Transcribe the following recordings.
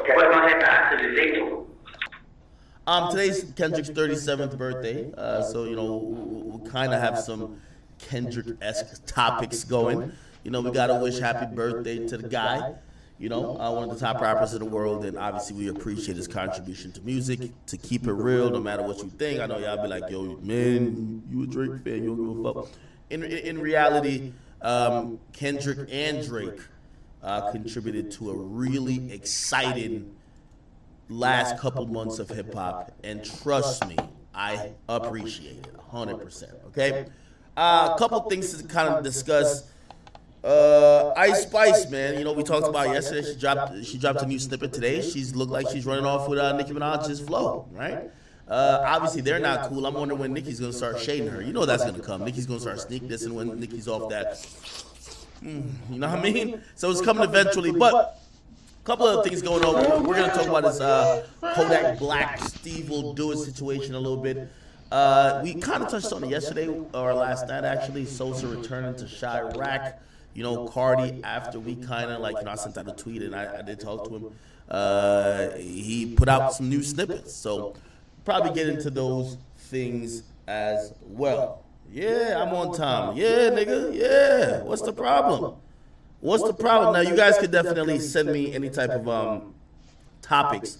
¿Cuál va a ser la celebración? Today's Kendrick's 37th birthday, so we kind of have some Kendrick-esque topics going. We gotta wish happy birthday to the guy. One of the top rappers in the world, and obviously we appreciate his contribution to music. To keep it real, no matter what you think, I know y'all be like, "Yo, man, you a Drake fan? You don't give a fuck." In reality, Kendrick and Drake contributed to a really exciting last couple months of hip hop, and trust me, I appreciate it 100%. Okay, a couple things to kind of discuss. Ice Spice, man. We talked about yesterday. She dropped a new snippet today. She's looked like she's running off with Nicki Minaj's flow, right? Obviously they're not cool. I'm wondering when Nicki's gonna start shading her. That's gonna come. Nicki's gonna start sneak dissing when Nicki's off that. You know what I mean? So it's coming eventually, but. Couple of things going on. We're going to talk about this Kodak Black, Steve Will Do It situation a little bit. We kind of touched on it yesterday or last night, actually. Sosa returning to Chirac. Cardi, after we kind of I sent out a tweet and I did talk to him. He put out some new snippets. So probably get into those things as well. Yeah, I'm on time. Yeah, nigga. Yeah. What's the problem? What's the problem? Now, you guys could definitely send me any type of topics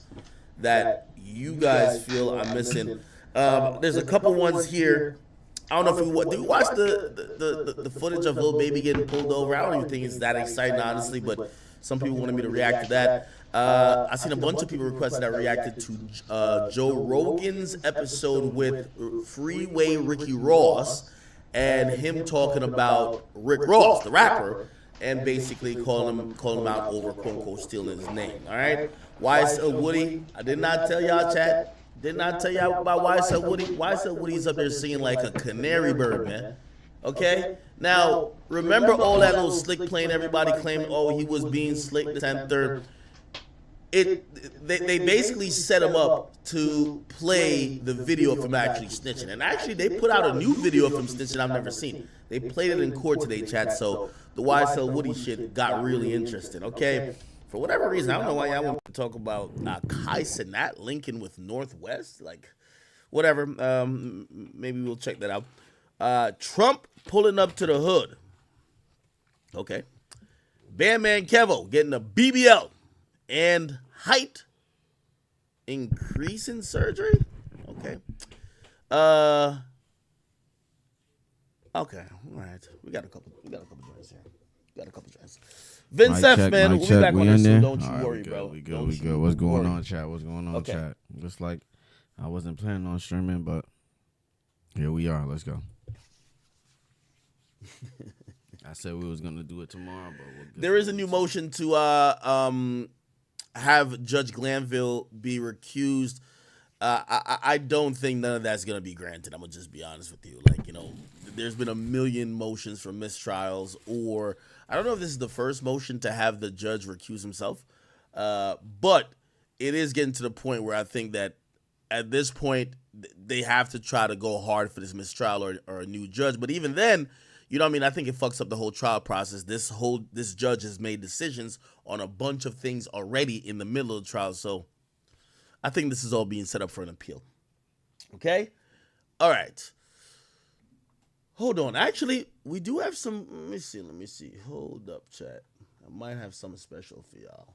that you guys feel I'm missing. There's a couple ones here. I don't know if did you watch the footage of Lil Baby getting pulled over? I don't even think it's that exciting, honestly, but some people wanted me to react to that. I seen a bunch of people requested that I reacted to Joe Rogan's episode with Freeway Ricky Ross and him talking about Rick Ross, the rapper, and basically calling him out over quote unquote stealing his name. All right, YSL Woody. I did not tell y'all, chat. Did not tell y'all about YSL Woody. YSL Woody's up there singing like a canary bird, man. Okay. Now remember all that little slick playing. Everybody claimed, oh, he was being slick, this and third. They basically set him up to play the video of him actually snitching, and actually they put out a new video of him snitching I've never seen. They played it in court today, chat. So the YSL Woody shit got really interesting. Okay, for whatever reason, I don't know why y'all want to talk about Kai Cenat linking with Northwest, whatever. Maybe we'll check that out. Trump pulling up to the hood. Okay, Bandman Kevo getting a BBL and height increase in surgery. Okay. Okay. All right. We got a couple joints here. Vince F, man, we'll be back on this soon. Don't you worry, bro. We good. What's going on, chat? Chat? Just like I wasn't planning on streaming, but here we are. Let's go. I said we was gonna do it tomorrow, but we'll get there is a new motion to have Judge Glanville be recused. I don't think none of that's going to be granted. I'm going to just be honest with you. There's been a million motions for mistrials, or I don't know if this is the first motion to have the judge recuse himself. But it is getting to the point where I think that at this point, they have to try to go hard for this mistrial or a new judge. But even then, I think it fucks up the whole trial process. This judge has made decisions on a bunch of things already in the middle of the trial. So I think this is all being set up for an appeal. Okay? All right. Hold on. Actually, we do have some. Let me see. Hold up, chat. I might have something special for y'all.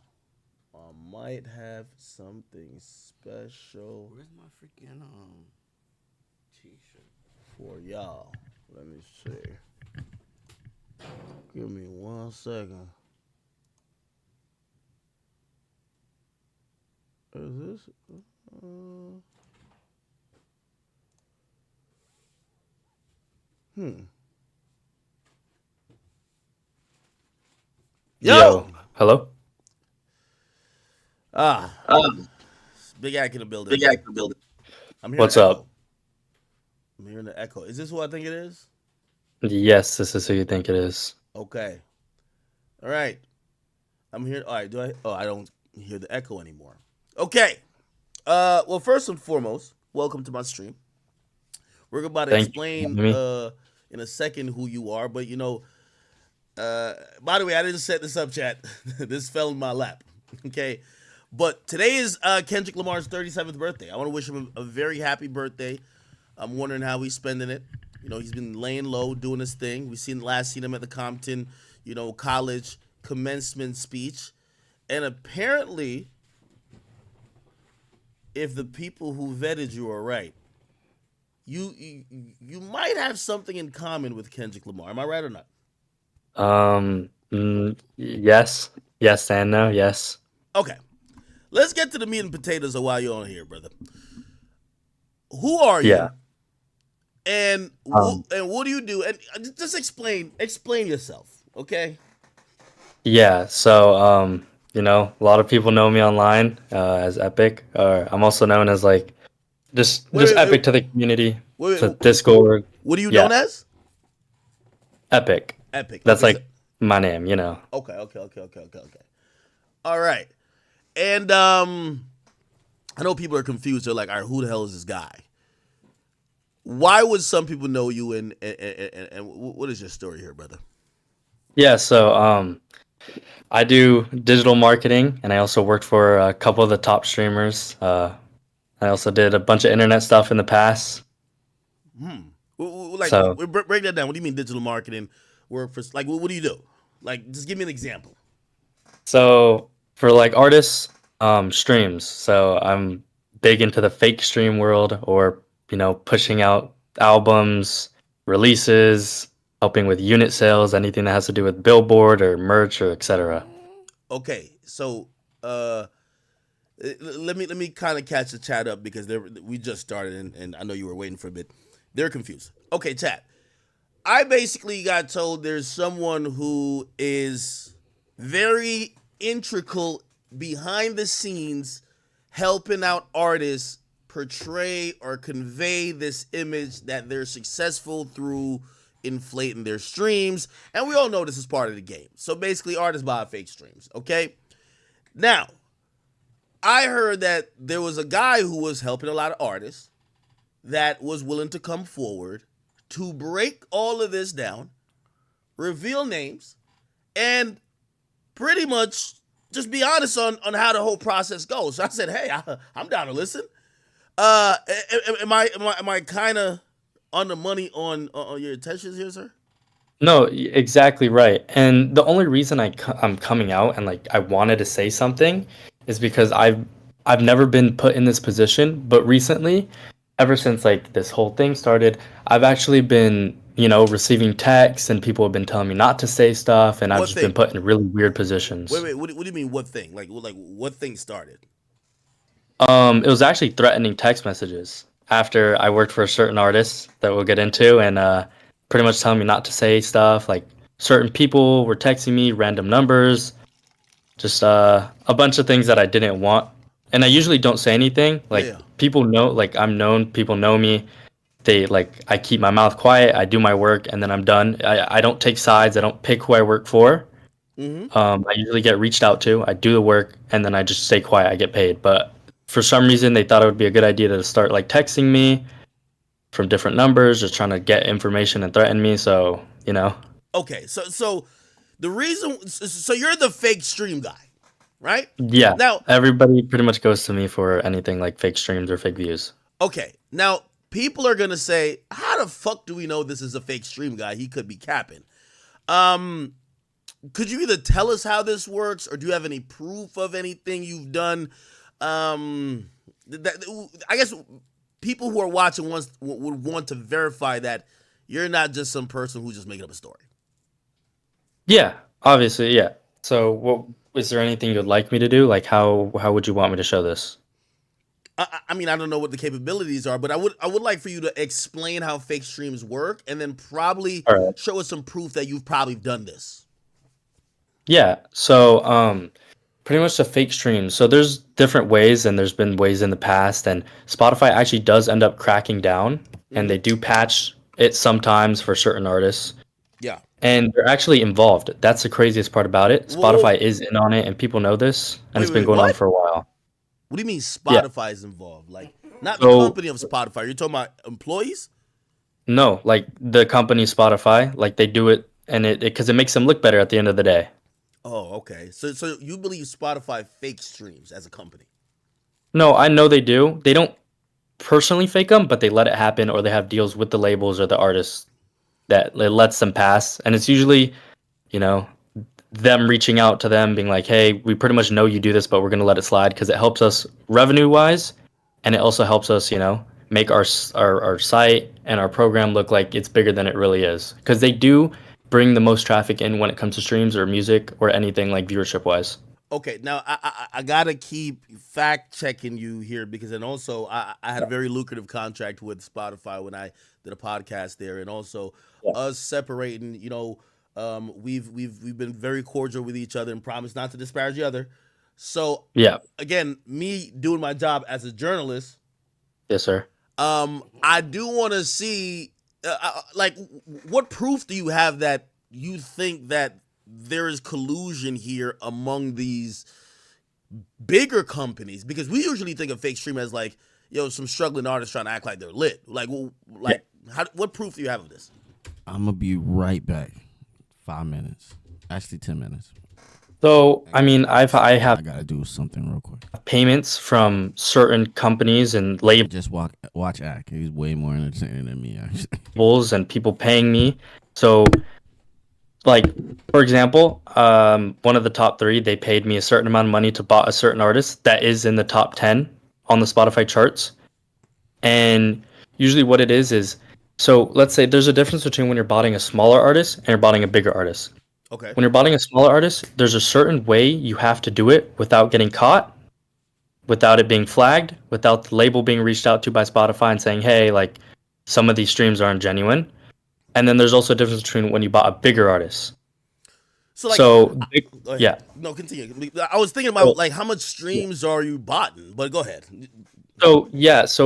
I might have something special. Where's my freaking t-shirt for y'all? Let me see. Give me 1 second. Is this? Yo! Hello? Big Act in the building. I'm hearing What's echo. up? I'm hearing the echo. Is this who I think it is? Yes, this is who you think it is. Okay. All right. I'm here. All right. I don't hear the echo anymore. Okay. Well, first and foremost, welcome to my stream. We're about to explain in a second who you are, but by the way, I didn't set this up, chat. This fell in my lap. Okay. But today is Kendrick Lamar's 37th birthday. I want to wish him a very happy birthday. I'm wondering how he's spending it. You know, he's been laying low, doing his thing. We seen him at the Compton, college commencement speech, and apparently, if the people who vetted you are right, you might have something in common with Kendrick Lamar. Am I right or not? Yes, yes, and no, yes. Okay, let's get to the meat and potatoes of why you're on here, brother. Who are Yeah. you, and Um, and what do you do? And just explain yourself, okay? yeah. So, a lot of people know me online as Epic, or I'm also known as like just Wait, just wait, Epic wait, to the community, wait, to wait. Discord. What are you Yeah, known as? Epic. Epic. That's Okay, so like my name. okay. All right, and I know people are confused. They're like, "All right, who the hell is this guy?" Why would some people know you, and what is your story here, brother? Yeah. So, I do digital marketing, and I also worked for a couple of the top streamers. I also did a bunch of internet stuff in the past. Like, So, break that down. What do you mean digital marketing? Work for like, what do you do? Like, just give me an example. so for like artists, streams. So I'm big into the fake stream world, or pushing out albums, releases, helping with unit sales, anything that has to do with billboard or merch or etc. Okay, so uh, let me kind of catch the chat up because we just started and I know you were waiting for a bit. They're confused. Okay, chat. I basically got told there's someone who is very integral behind the scenes helping out artists portray or convey this image that they're successful through inflating their streams. And we all know this is part of the game. So basically, artists buy fake streams, okay? Now, I heard that there was a guy who was helping a lot of artists that was willing to come forward to break all of this down, reveal names, and pretty much just be honest on how the whole process goes. So I said, hey, I'm down to listen. Am I kind of on the money on your intentions here, sir? No, exactly right. And the only reason I'm coming out and like I wanted to say something is because I've never been put in this position, but recently, ever since like this whole thing started, I've actually been, receiving texts and people have been telling me not to say stuff, and I've What just been thing? put in really weird Wait, positions. wait. What do you mean? What thing? Like what thing started? It was actually threatening text messages after I worked for a certain artist that we'll get into, and pretty much telling me not to say stuff. Like certain people were texting me random numbers, just a bunch of things that I didn't want. And I usually don't say anything. Yeah, Like yeah. people know, like I'm known. People know me. They like I keep my mouth quiet. I do my work, and then I'm done. I don't take sides. I don't pick who I work for. Mm-hmm. I usually get reached out to. I do the work, and then I just stay quiet. I get paid. But for some reason, they thought it would be a good idea to start like texting me from different numbers, just trying to get information and threaten me. So Okay, so the reason, so you're the fake stream guy, right? yeah, Now, everybody pretty much goes to me for anything like fake streams or fake views. okay, now people are gonna say, how the fuck do we know this is a fake stream guy? He could be capping. Um, could you either tell us how this works, or do you have any proof of anything you've done? I guess people who are watching would want to verify that you're not just some person who's just making up a story. Yeah, obviously, yeah. So, what is there anything you'd like me to do? Like, how would you want me to show this? I mean, I don't know what the capabilities are, but I would like for you to explain how fake streams work, and then probably All right. show us some proof that you've probably done this. Yeah. So, pretty much the fake streams. So there's different ways, and there's been ways in the past, and Spotify actually does end up cracking down, and Mm-hmm. they do patch it sometimes for certain artists, Yeah. and they're actually involved. That's the craziest part about it. Whoa. Spotify is in on it, and people know this, and Wait, it's been wait, going on what? for a while. What do you mean Yeah. Spotify is involved? Like, not the So company of Spotify. You're talking about employees? no, like the company Spotify, like they do it, and it because it makes them look better at the end of the day. Oh, okay. So you believe Spotify fake streams as a company? No, I know they do. They don't personally fake them, but they let it happen, or they have deals with the labels or the artists that it lets them pass. And it's usually, you know, them reaching out to them, being like, "Hey, we pretty much know you do this, but we're gonna let it slide because it helps us revenue wise, and it also helps us, make our site and our program look like it's bigger than it really is." Because they do bring the most traffic in when it comes to streams or music or anything like viewership wise. Okay, now I gotta keep fact checking you here because and also I had a very lucrative contract with Spotify when I did a podcast there, and also Yeah. us separating. We've been very cordial with each other and promised not to disparage the other. So Yeah. again, me doing my job as a journalist, Yes, sir. I do want to see like what proof do you have that you think that there is collusion here among these bigger companies, because we usually think of fake stream as like, some struggling artists trying to act like they're lit. Like, well, like, what proof do you have of this? I'm gonna be right back. 5 minutes, actually 10 minutes. So, I mean, I I have gotta do something real quick. payments from certain companies and Just watch Act. He's way more entertaining than me, actually. labels and people paying me. So, like, for example, one of the top three, they paid me a certain amount of money to bought a certain artist that is in the top 10 on the Spotify charts. And usually what it is, so let's say there's a difference between when you're buying a smaller artist and you're buying a bigger artist. Okay. When you're buying a smaller artist, there's a certain way you have to do it without getting caught, without it being flagged, without the label being reached out to by Spotify and saying, hey, like, some of these streams aren't genuine. And then there's also a difference between when you bought a bigger artist. So, like, So, yeah. No, continue. I was thinking about like how much streams are you botting, but go ahead. So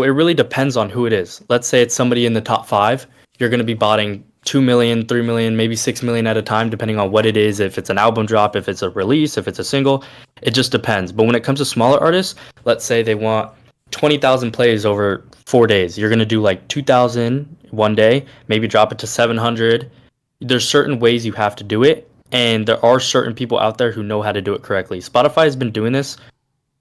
it really depends on who it is. Let's say it's somebody in the top five. You're going to be botting 2 million, 3 million, maybe 6 million at a time, depending on what it is. If it's an album drop, if it's a release, if it's a single, it just depends. But when it comes to smaller artists, let's say they want 20,000 plays over 4 days. You're going to do like 2,000 one day, maybe drop it to 700. There's certain ways you have to do it. And there are certain people out there who know how to do it correctly. Spotify has been doing this.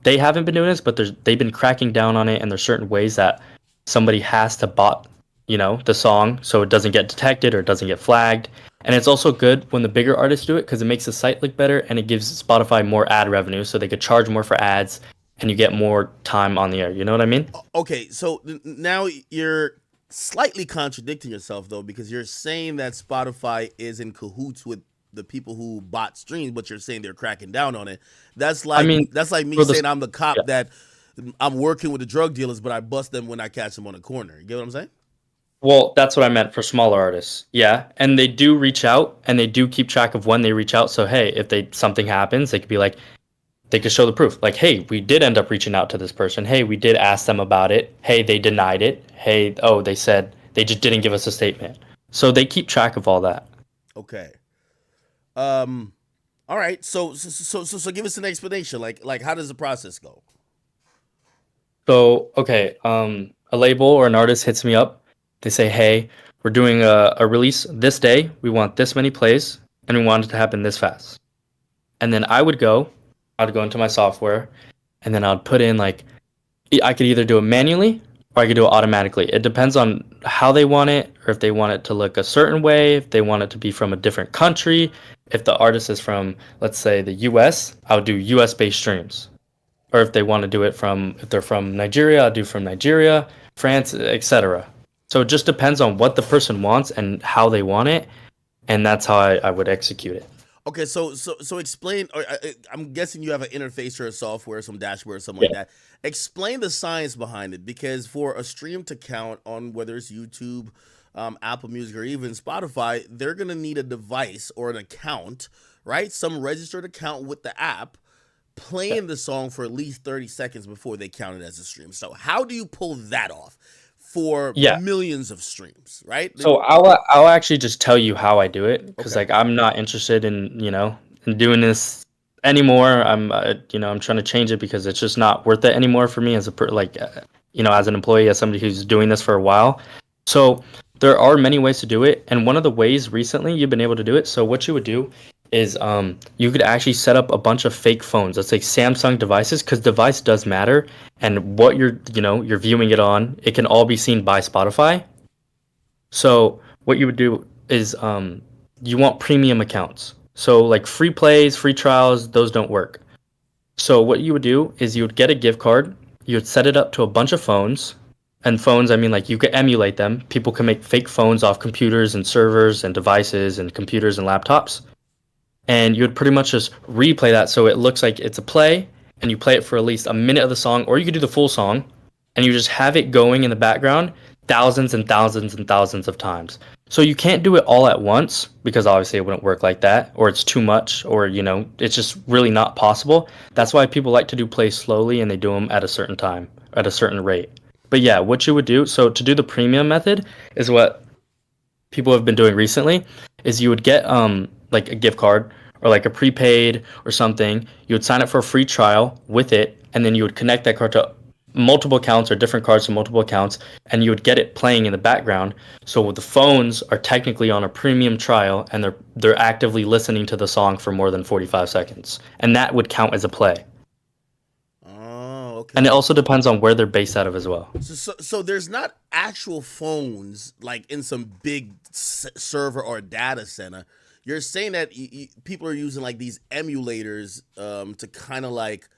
They haven't been doing this, but they've been cracking down on it. And there's certain ways that somebody has to bot, the song so it doesn't get detected or it doesn't get flagged. And it's also good when the bigger artists do it because it makes the site look better and it gives Spotify more ad revenue so they could charge more for ads and you get more time on the air. You know what I mean? Okay, so now you're slightly contradicting yourself though, because you're saying that Spotify is in cahoots with the people who bought streams, but you're saying they're cracking down on it. That's like me saying I'm the cop that I'm working with the drug dealers, but I bust them when I catch them on the corner. You get what I'm saying? Well, that's what I meant for smaller artists. Yeah, and they do reach out and they do keep track of when they reach out. So hey, if something happens, they could be like, they could show the proof. Like, hey, we did end up reaching out to this person. Hey, we did ask them about it. Hey, they denied it. Hey, they said they just didn't give us a statement. So they keep track of all that. Okay. All right. So give us an explanation. Like how does the process go? So, okay, a label or an artist hits me up. They say, hey, we're doing a release this day. We want this many plays, and we want it to happen this fast. And then I'd go into my software, and then I'd put in, like, I could either do it manually or I could do it automatically. It depends on how they want it, or if they want it to look a certain way, if they want it to be from a different country. If the artist is from, let's say, the US, I would do US-based streams. Or if they want to do it if they're from Nigeria, I'll do from Nigeria, France, etc. So it just depends on what the person wants and how they want it, and that's how I would execute it. Okay, so explain. I'm guessing you have an interface or a software, some dashboard, or something like that. Explain the science behind it, because for a stream to count on whether it's YouTube, Apple Music, or even Spotify, they're gonna need a device or an account, right? Some registered account with the app playing the song for at least 30 seconds before they count it as a stream. So how do you pull that off for millions of streams, right? So I'll actually just tell you how I do it, because like I'm not interested in in doing this anymore. I'm I'm trying to change it because it's just not worth it anymore for me as as an employee, as somebody who's doing this for a while. So there are many ways to do it, and one of the ways recently you've been able to do it. So what you would do is you could actually set up a bunch of fake phones. Let's say Samsung devices, because device does matter, and what you're viewing it on, it can all be seen by Spotify. So what you would do is you want premium accounts. So like free plays, free trials, those don't work. So what you would do is you would get a gift card, you would set it up to a bunch of phones. And phones, I mean, like you could emulate them. People can make fake phones off computers and servers and devices and computers and laptops. And you would pretty much just replay that so it looks like it's a play, and you play it for at least a minute of the song, or you could do the full song, and you just have it going in the background thousands and thousands and thousands of times. So you can't do it all at once because obviously it wouldn't work like that, or it's too much, or it's just really not possible. That's why people like to do plays slowly, and they do them at a certain time, at a certain rate. But yeah, what you would do, so to do the premium method is what people have been doing recently, is you would get like a gift card or like a prepaid or something. You would sign up for a free trial with it, and then you would connect that card to multiple accounts or different cards to multiple accounts, and you would get it playing in the background. So the phones are technically on a premium trial, and they're actively listening to the song for more than 45 seconds, and that would count as a play. Oh, okay. And it also depends on where they're based out of as well. So there's not actual phones like in some big server or data center. You're saying that people are using like these emulators to kind of like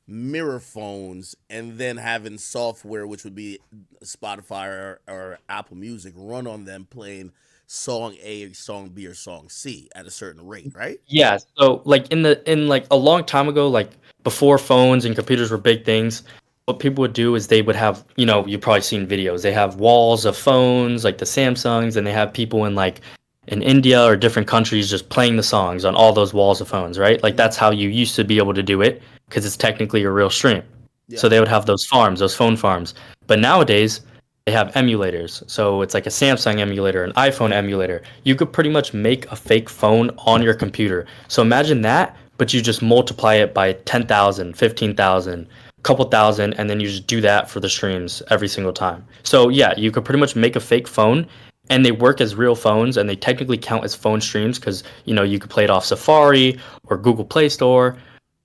mirror phones, and then having software, which would be Spotify or Apple Music, run on them playing song A, song B, or song C at a certain rate, right? Yeah, so like in like a long time ago, like before phones and computers were big things, what people would do is they would have, you've probably seen videos. They have walls of phones, like the Samsungs, and they have people in India or different countries just playing the songs on all those walls of phones, right? Like that's how you used to be able to do it because it's technically a real stream. Yeah. So they would have those farms, those phone farms. But nowadays, they have emulators. So it's like a Samsung emulator, an iPhone emulator. You could pretty much make a fake phone on your computer. So imagine that, but you just multiply it by 10,000, 15,000, a couple thousand, and then you just do that for the streams every single time. So yeah, you could pretty much make a fake phone, and they work as real phones, and they technically count as phone streams because, you could play it off Safari or Google Play Store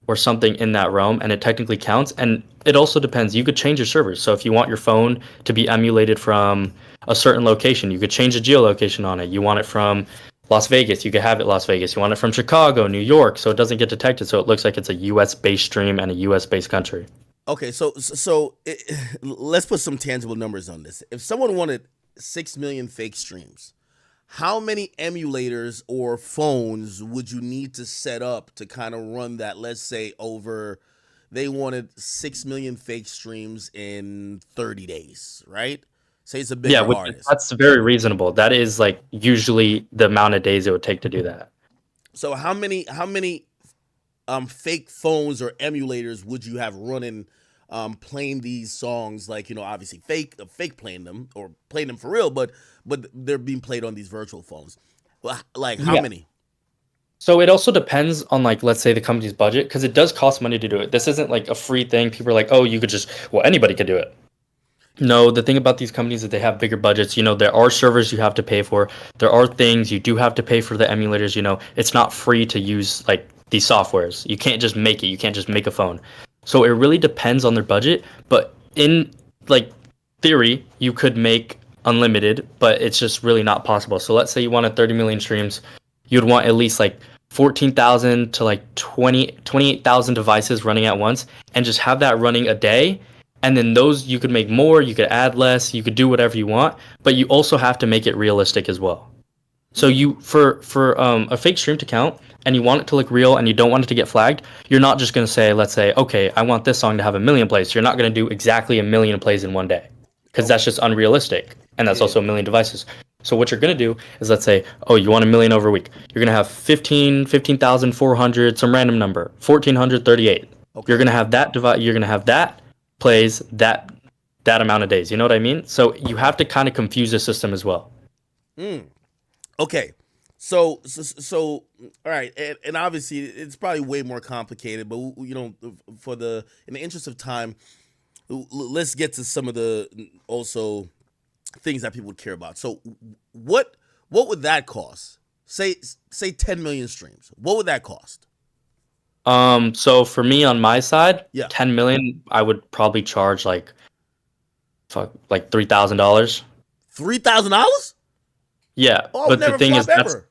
or something in that realm, and it technically counts. And it also depends. You could change your servers. So if you want your phone to be emulated from a certain location, you could change the geolocation on it. You want it from Las Vegas, you could have it Las Vegas. You want it from Chicago, New York, so it doesn't get detected, so it looks like it's a US-based stream and a US-based country. Okay, let's put some tangible numbers on this. If someone wanted 6 million fake streams, how many emulators or phones would you need to set up to kind of run that? Let's say they wanted 6 million fake streams in 30 days, right? Say it's a big artist. That's very reasonable. That is like usually the amount of days it would take to do that. So how many fake phones or emulators would you have running playing these songs? Like, obviously fake playing them or playing them for real, but they're being played on these virtual phones. Like how many? So it also depends on, like, let's say the company's budget, because it does cost money to do it. This isn't like a free thing. People are like, oh, you could anybody could do it. No, the thing about these companies is they have bigger budgets. There are servers you have to pay for. There are things you do have to pay for the emulators. It's not free to use like these softwares. You can't just make it. You can't just make a phone. So it really depends on their budget. But in like theory, you could make unlimited, but it's just really not possible. So let's say you wanted 30 million streams. You'd want at least like 14,000 to like 28,000 devices running at once, and just have that running a day. And then those, you could make more, you could add less, you could do whatever you want, but you also have to make it realistic as well. So for a fake stream to count, and you want it to look real, and you don't want it to get flagged, you're not just going to say, let's say, okay, I want this song to have 1 million plays. So you're not going to do exactly 1 million plays in one day, because that's just unrealistic, and that's also 1 million devices. So what you're going to do is, let's say, oh, you want 1 million over a week. You're going to have 15,400, some random number, 1,438. Okay. You're going to have that you're going to have that plays that amount of days. You know what I mean? So you have to kind of confuse the system as well. Okay. So all right, and obviously it's probably way more complicated, but in the interest of time, let's get to some of the also things that people would care about. So what would that cost? Say 10 million streams. What would that cost? So for me on my side, Yeah. 10 million, I would probably charge like $3,000. $3,000? Yeah, Oh, I would but the never thing is flop ever.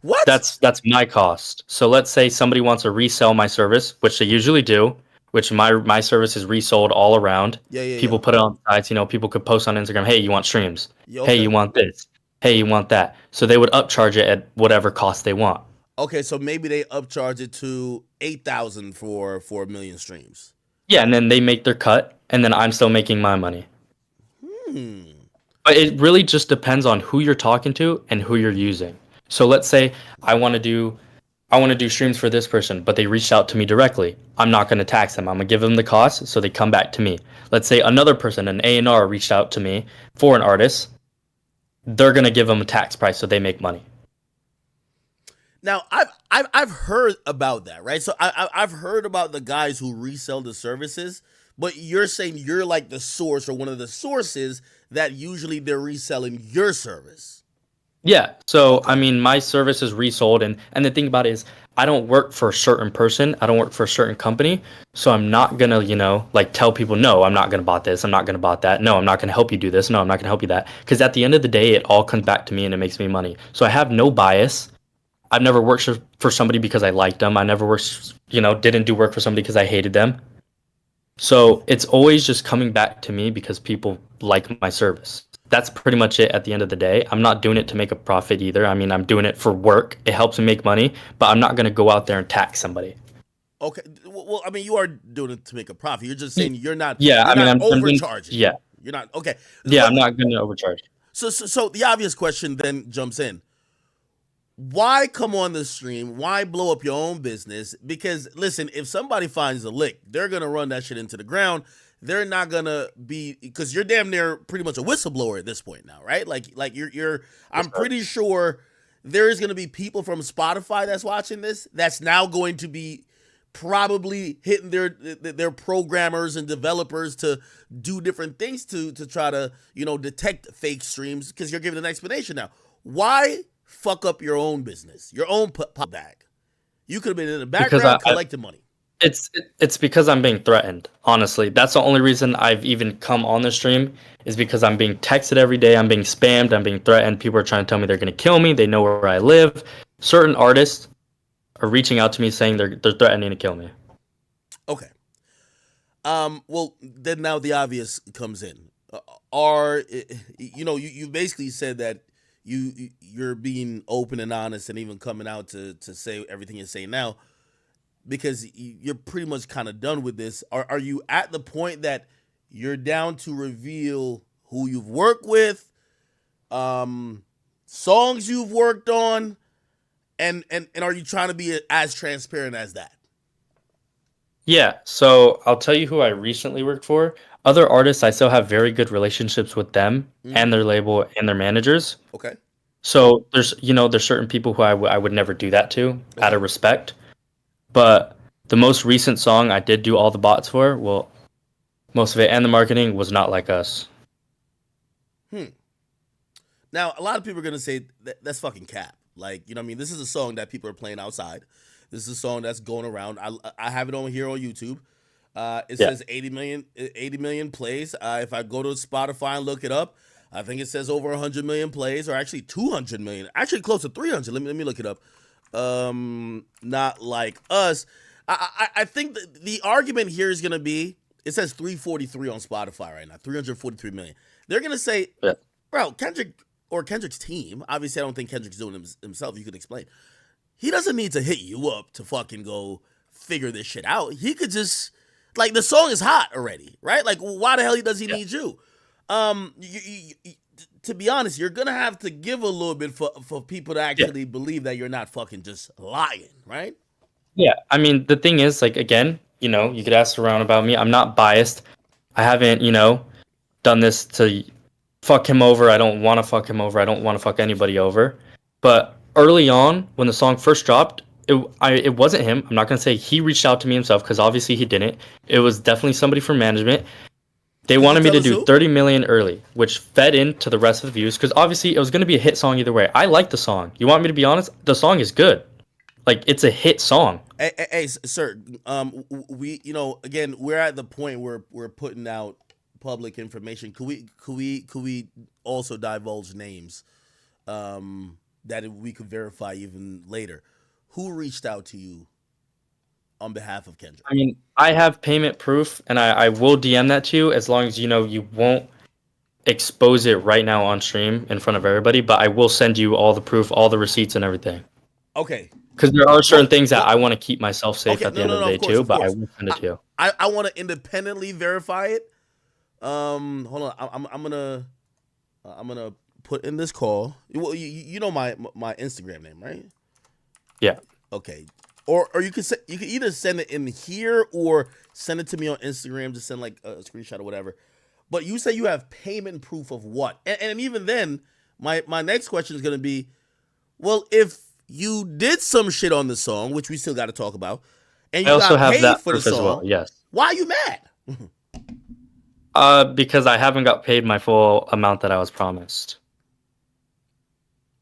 What? that's my cost. So let's say somebody wants to resell my service, which they usually do, which my service is resold all around. Yeah. People put it on sites, people could post on Instagram, hey, you want streams? Yeah, Hey, okay. you want this? Hey, you want that? So they would upcharge it at whatever cost they want. Okay, so maybe they upcharge it to 8,000 for 1 million streams. Yeah, and then they make their cut, and then I'm still making my money. But it really just depends on who you're talking to and who you're using. So let's say I want to do streams for this person, but they reached out to me directly. I'm not going to tax them. I'm going to give them the cost so they come back to me. Let's say another person, an A&R, reached out to me for an artist. They're going to give them a tax price so they make money. Now, I've heard about that, right? So I've heard about the guys who resell the services, but you're saying you're like the source or one of the sources that usually they're reselling your service. Yeah. So, I mean, my service is resold. And the thing about it is I don't work for a certain person. I don't work for a certain company. So I'm not going to, like tell people, no, I'm not going to buy this. I'm not going to buy that. No, I'm not going to help you do this. No, I'm not going to help you that. Because at the end of the day, it all comes back to me and it makes me money. So I have no bias. I've never worked for somebody because I liked them. I never worked, didn't do work for somebody because I hated them. So it's always just coming back to me because people like my service. That's pretty much it at the end of the day. I'm not doing it to make a profit either. I mean, I'm doing it for work. It helps me make money, but I'm not going to go out there and tax somebody. Okay. Well, I mean, you are doing it to make a profit. You're just saying you're not. Yeah, you're I'm overcharging. yeah. You're not. Okay. Yeah, I'm not going to overcharge. So the obvious question then jumps in. Why come on the stream? Why blow up your own business? Because listen, if somebody finds a lick, they're gonna run that shit into the ground. They're not gonna be, because you're damn near pretty much a whistleblower at this point now, right? Like you're. I'm pretty sure there is gonna be people from Spotify that's watching this that's now going to be probably hitting their programmers and developers to do different things to try to detect fake streams, because you're giving an explanation now. Why fuck up your own business, your own pop bag? You could have been in the background collecting money. It's because I'm being threatened. Honestly, that's the only reason I've even come on the stream, is because I'm being texted every day. I'm being spammed. I'm being threatened. People are trying to tell me they're going to kill me. They know where I live. Certain artists are reaching out to me saying they're threatening to kill me. Okay. Well, then now the obvious comes in. You basically said that you're being open and honest and even coming out to say everything you're saying now, because you're pretty much kind of done with this. Are you at the point that you're down to reveal who you've worked with, songs you've worked on, and are you trying to be as transparent as that? Yeah, so I'll tell you who I recently worked for. Other artists, I still have very good relationships with them and their label and their managers. Okay. So there's certain people who I would never do that to, out of respect. But the most recent song I did do all the bots for, well, most of it and the marketing was Not Like Us. Now, a lot of people are going to say that's fucking cap. Like, what I mean? This is a song that people are playing outside. This is a song that's going around. I have it on here on YouTube. It says 80 million plays. If I go to Spotify and look it up, I think it says over 100 million plays, or actually 200 million. Actually close to 300. Let me look it up. Not Like Us. I think the argument here is going to be, it says 343 on Spotify right now, 343 million. They're going to say, bro, Kendrick or Kendrick's team, obviously I don't think Kendrick's doing it himself, you could explain. He doesn't need to hit you up to fucking go figure this shit out. He could just, like, the song is hot already, right? Like, why the hell does he need you? To be honest, you're gonna have to give a little bit for people to actually believe that you're not fucking just lying, right? Yeah, I mean, the thing is, like, again, you could ask around about me. I'm not biased. I haven't, done this to fuck him over. I don't want to fuck him over. I don't want to fuck anybody over. But early on, when the song first dropped, it wasn't him. I'm not gonna say he reached out to me himself, because obviously he didn't. It was definitely somebody from management. They Could you wanted me tell to us do who? 30 million early, which fed into the rest of the views because obviously it was going to be a hit song either way. I like the song. You want me to be honest? The song is good. Like it's a hit song. Hey, sir. We, again, we're at the point where we're putting out public information. Could we also divulge names, that we could verify even later? Who reached out to you on behalf of Kendrick? I mean, I have payment proof and I will DM that to you as long as you won't expose it right now on stream in front of everybody, but I will send you all the proof, all the receipts and everything. Okay. Because there are certain things that Well, I want to keep myself safe okay. at the No, end no, of the no. day Of course, too, of but I course. will send it to you. I want to independently verify it. Hold on. I'm gonna put in this call. Well, you know my Instagram name, right? Yeah. Okay. Or you can either send it in here or send it to me on Instagram. Just send like a screenshot or whatever. But you say you have payment proof of what? And even then, my next question is gonna be, well, if you did some shit on the song, which we still got to talk about, and I you also got have paid that for the proof as well, song, yes. why are you mad? Because I haven't got paid my full amount that I was promised.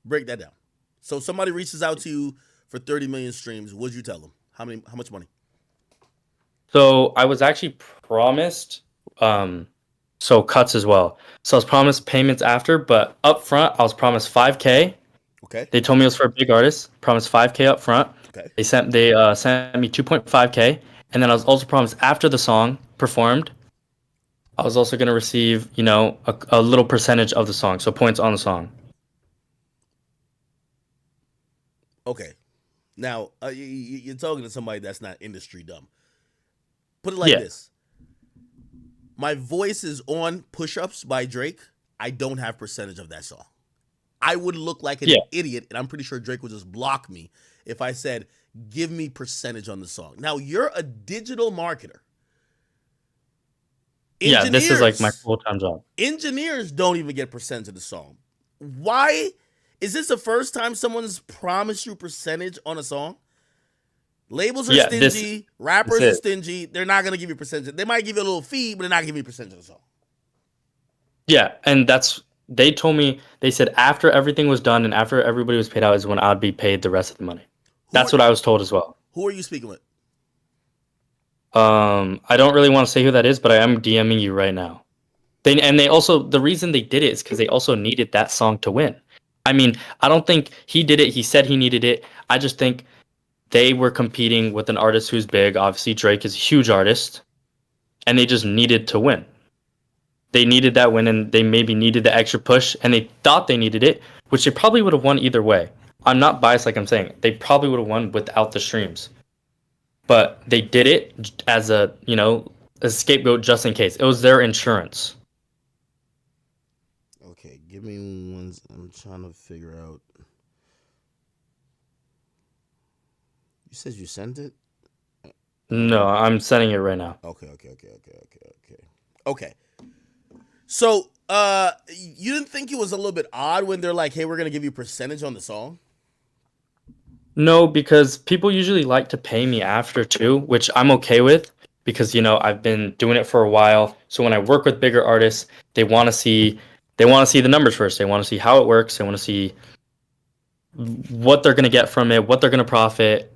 Break that down. So somebody reaches out to you for 30 million streams. What'd you tell them? How much money? So I was actually promised so cuts as well. So I was promised payments after, but up front I was promised 5K. Okay. They told me it was for a big artist. Promised 5K up front. Okay. They sent me 2.5K, and then I was also promised after the song performed, I was also gonna receive a little percentage of the song, so points on the song. Okay. Now you're talking to somebody that's not industry dumb. Put it like Yeah. this: my voice is on "Push Ups" by Drake. I don't have percentage of that song. I would look like an idiot, and I'm pretty sure Drake would just block me if I said, "Give me percentage on the song." Now you're a digital marketer. Yeah, this is like my full-time job. Engineers don't even get percentage of the song. Why? Is this the first time someone's promised you percentage on a song? Labels are stingy. Rappers are stingy. They're not going to give you percentage. They might give you a little fee, but they're not going to give you percentage of the song. Yeah, and they told me, they said after everything was done and after everybody was paid out is when I'd be paid the rest of the money. That's what I was told as well. Who are you speaking with? I don't really want to say who that is, but I am DMing you right now. They also, the reason they did it is because they also needed that song to win. I mean, I don't think he did it. He said he needed it. I just think they were competing with an artist who's big. Obviously, Drake is a huge artist, and they just needed to win. They needed that win, and they maybe needed the extra push, and they thought they needed it, which they probably would have won either way. I'm not biased, like I'm saying. They probably would have won without the streams. But they did it as a scapegoat just in case. It was their insurance. Okay, give me one. I'm trying to figure out. You said you sent it? No, I'm sending it right now. Okay. So, you didn't think it was a little bit odd when they're like, "Hey, we're gonna give you percentage on the song"? No, because people usually like to pay me after too, which I'm okay with because I've been doing it for a while. So when I work with bigger artists, they want to see the numbers first. They want to see how it works. They want to see what they're going to get from it, what they're going to profit,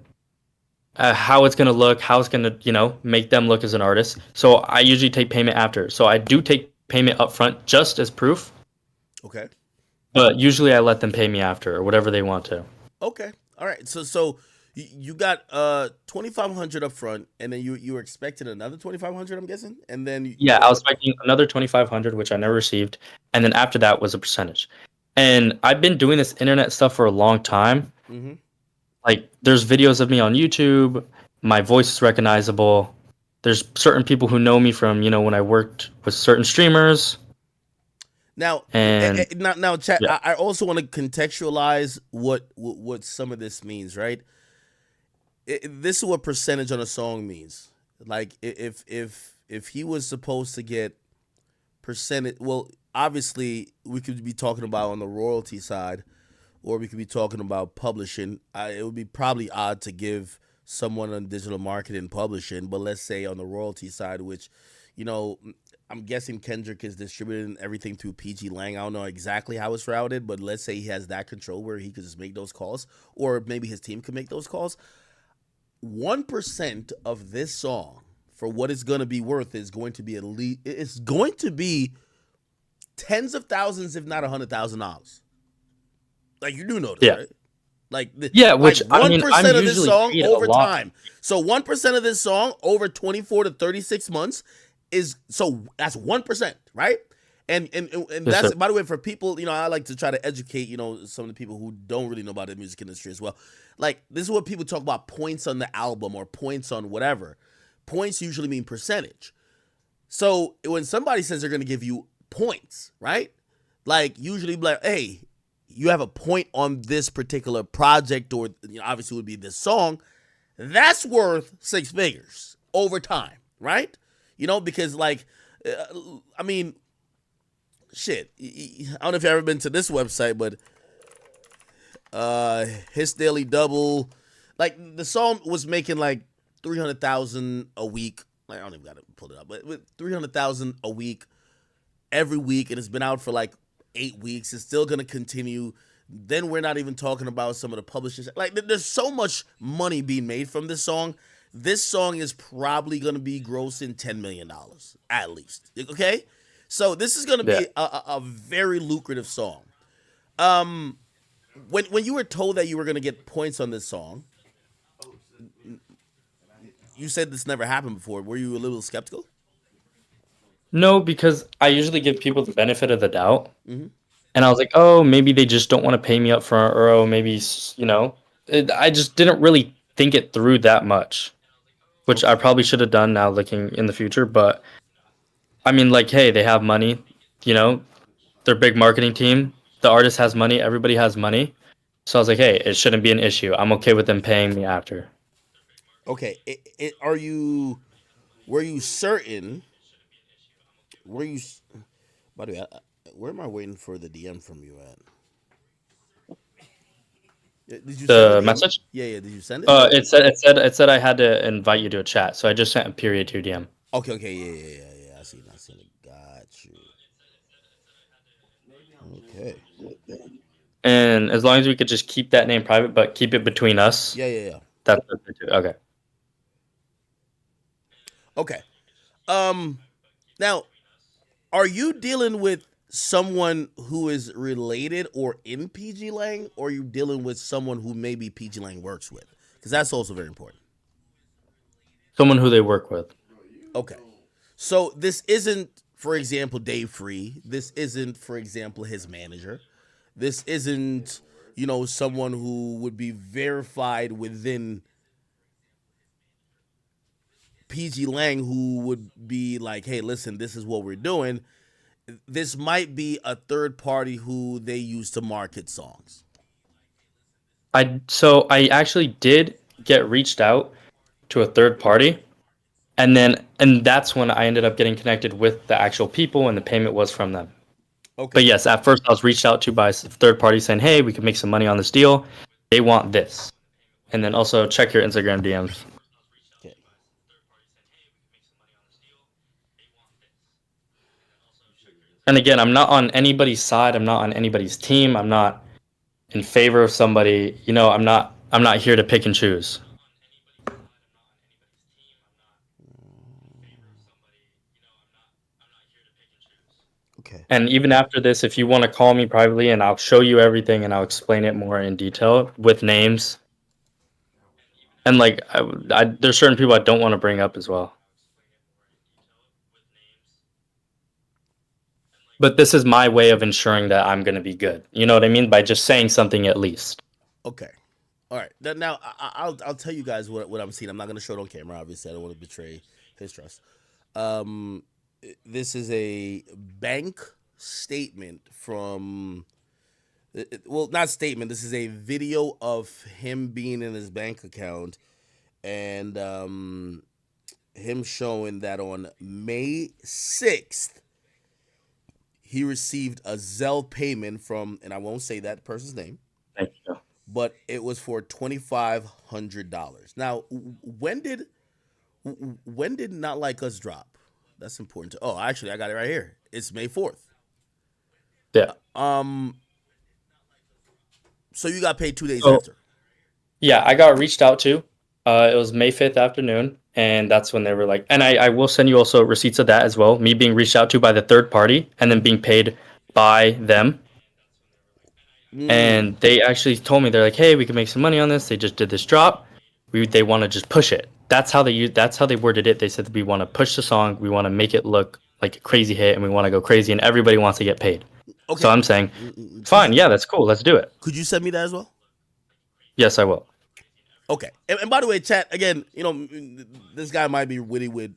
how it's going to look, how it's going to, make them look as an artist. So I usually take payment after. So I do take payment up front just as proof. Okay. But usually I let them pay me after or whatever they want to. Okay. All right. So you got 2,500 up front, and then you were expecting another 2,500, I'm guessing, and then I was expecting another 2,500, which I never received, and then after that was a percentage. And I've been doing this internet stuff for a long time. Mm-hmm. Like, there's videos of me on YouTube. My voice is recognizable. There's certain people who know me from when I worked with certain streamers. Now, chat. Yeah. I also want to contextualize what some of this means, right? This is what percentage on a song means. Like, if he was supposed to get percentage, well, obviously we could be talking about on the royalty side, or we could be talking about publishing. It would be probably odd to give someone on digital marketing publishing, but let's say on the royalty side, which You know, I'm guessing Kendrick is distributing everything through PG Lang. I don't know exactly how it's routed, but let's say he has that control where he could just make those calls, or maybe his team could make those calls. 1% of this song for what it's going to be worth is going to be at least, it's going to be tens of thousands, if not $100,000. Like, you do know this, Yeah. right? Like, Yeah, like which I mean, 1% I'm of this usually song paid a over lot. time. So 1% of this song over 24 to 36 months is, so that's 1%, right? And Yes, that's, sir. by the way, for people, I like to try to educate, some of the people who don't really know about the music industry as well. Like, this is what people talk about, points on the album or points on whatever. Points usually mean percentage. So when somebody says they're going to give you points, right? Like, usually like, hey, you have a point on this particular project, or obviously it would be this song, that's worth six figures over time, right? Because like, I mean, shit. I don't know if you've ever been to this website, but His Daily Double, like the song was making like 300,000 a week. Like, I don't even gotta pull it up, but with 300,000 a week every week, and it's been out for like 8 weeks. It's still gonna continue. Then we're not even talking about some of the publishers. Like, there's so much money being made from this song. This song is probably gonna be grossing $10 million at least. Okay, so this is gonna Yeah. be a very lucrative song. Um, when you were told that you were gonna get points on this song, you said this never happened before. Were you a little skeptical? No, because I usually give people the benefit of the doubt. Mm-hmm. And I was like, oh, maybe they just don't want to pay me up front, or oh, maybe, I just didn't really think it through that much, which I Okay. probably should have done now looking in the future. But I mean, like, hey, they have money, you know, they're a big marketing team. The artist has money, everybody has money. So I was like, hey, it shouldn't be an issue. I'm okay with them paying me after. Okay. Are you? Were you certain? Were you? By the way, where am I waiting for the DM from you at? Did you send the The DM? message? Yeah, yeah. Did you send it? It said I had to invite you to a chat, so I just sent a period to your DM. Okay, okay, yeah, yeah, yeah, yeah. I see it. I see it. Got you. Okay. And as long as we could just keep that name private, but keep it between us, Yeah, yeah, yeah. that's okay too. Okay. Okay. Now, are you dealing with someone who is related or in PG Lang, or are you dealing with someone who maybe PG Lang works with? Because that's also very important. Someone who they work with. Okay. So this isn't, for example, Dave Free. This isn't, for example, his manager. This isn't, someone who would be verified within PG Lang, who would be like, hey, listen, this is what we're doing. This might be a third party who they use to market songs. I actually did get reached out to a third party, and that's when I ended up getting connected with the actual people, and the payment was from them. Okay. But yes, at first I was reached out to by a third party saying, "Hey, we can make some money on this deal. They want this." And then also check your Instagram DMs. Okay. And again, I'm not on anybody's side. I'm not on anybody's team. I'm not in favor of somebody. I'm not here to pick and choose. Okay. And even after this, if you want to call me privately and I'll show you everything and I'll explain it more in detail with names. And like, there's certain people I don't want to bring up as well. But this is my way of ensuring that I'm going to be good. You know what I mean? By just saying something at least. Okay. All right. Now I'll tell you guys what I'm seeing. I'm not gonna show it on camera. Obviously, I don't want to betray his trust. Um, this is a bank statement from. Well, not statement. This is a video of him being in his bank account, and him showing that on May 6th he received a Zelle payment from, and I won't say that person's name, Thank you. but it was for $2,500. Now, when did Not Like Us drop? That's important. Oh, actually, I got it right here. It's May 4th. Yeah. Um, so you got paid 2 days So after. yeah, I got reached out to. It was May 5th afternoon, and that's when they were like, and I will send you also receipts of that as well. Me being reached out to by the third party and then being paid by them. Mm, And they actually told me, they're like, hey, we can make some money on this. They just did this drop. They want to just push it. That's how they worded it. They said we want to push the song, we want to make it look like a crazy hit, and we want to go crazy, and everybody wants to get paid. So okay. I'm saying, Could you fine, yeah, that's cool. Let's do it. could you send me that as well? Yes, I will. Okay. And by the way, chat again. This guy might be witty with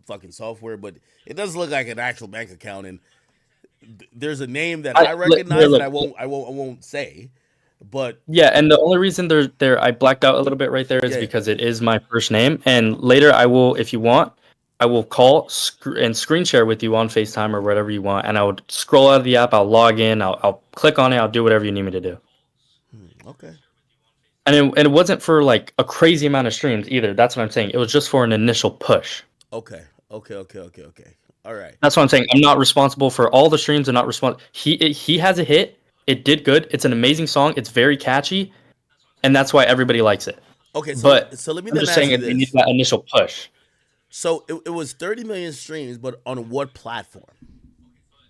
fucking software, but it does look like an actual bank account. And there's a name that I Here, recognize that look. I won't say, but Yeah, and the only reason I blacked out a little bit right there is yeah. because it is my first name. And later I will, if you want, I will call and screen share with you on FaceTime or whatever you want, and I would scroll out of the app. I'll log in. I'll click on it. I'll do whatever you need me to do. Okay. And it wasn't for like a crazy amount of streams either. That's what I'm saying. It was just for an initial push. Okay. Okay. All right. That's what I'm saying. I'm not responsible for all the streams. I'm not responsible. He has a hit. It did good. It's an amazing song. It's very catchy, and that's why everybody likes it. Okay. But So let me I'm then just ask saying you they need this. that initial push. So it was 30 million streams, but on what platform?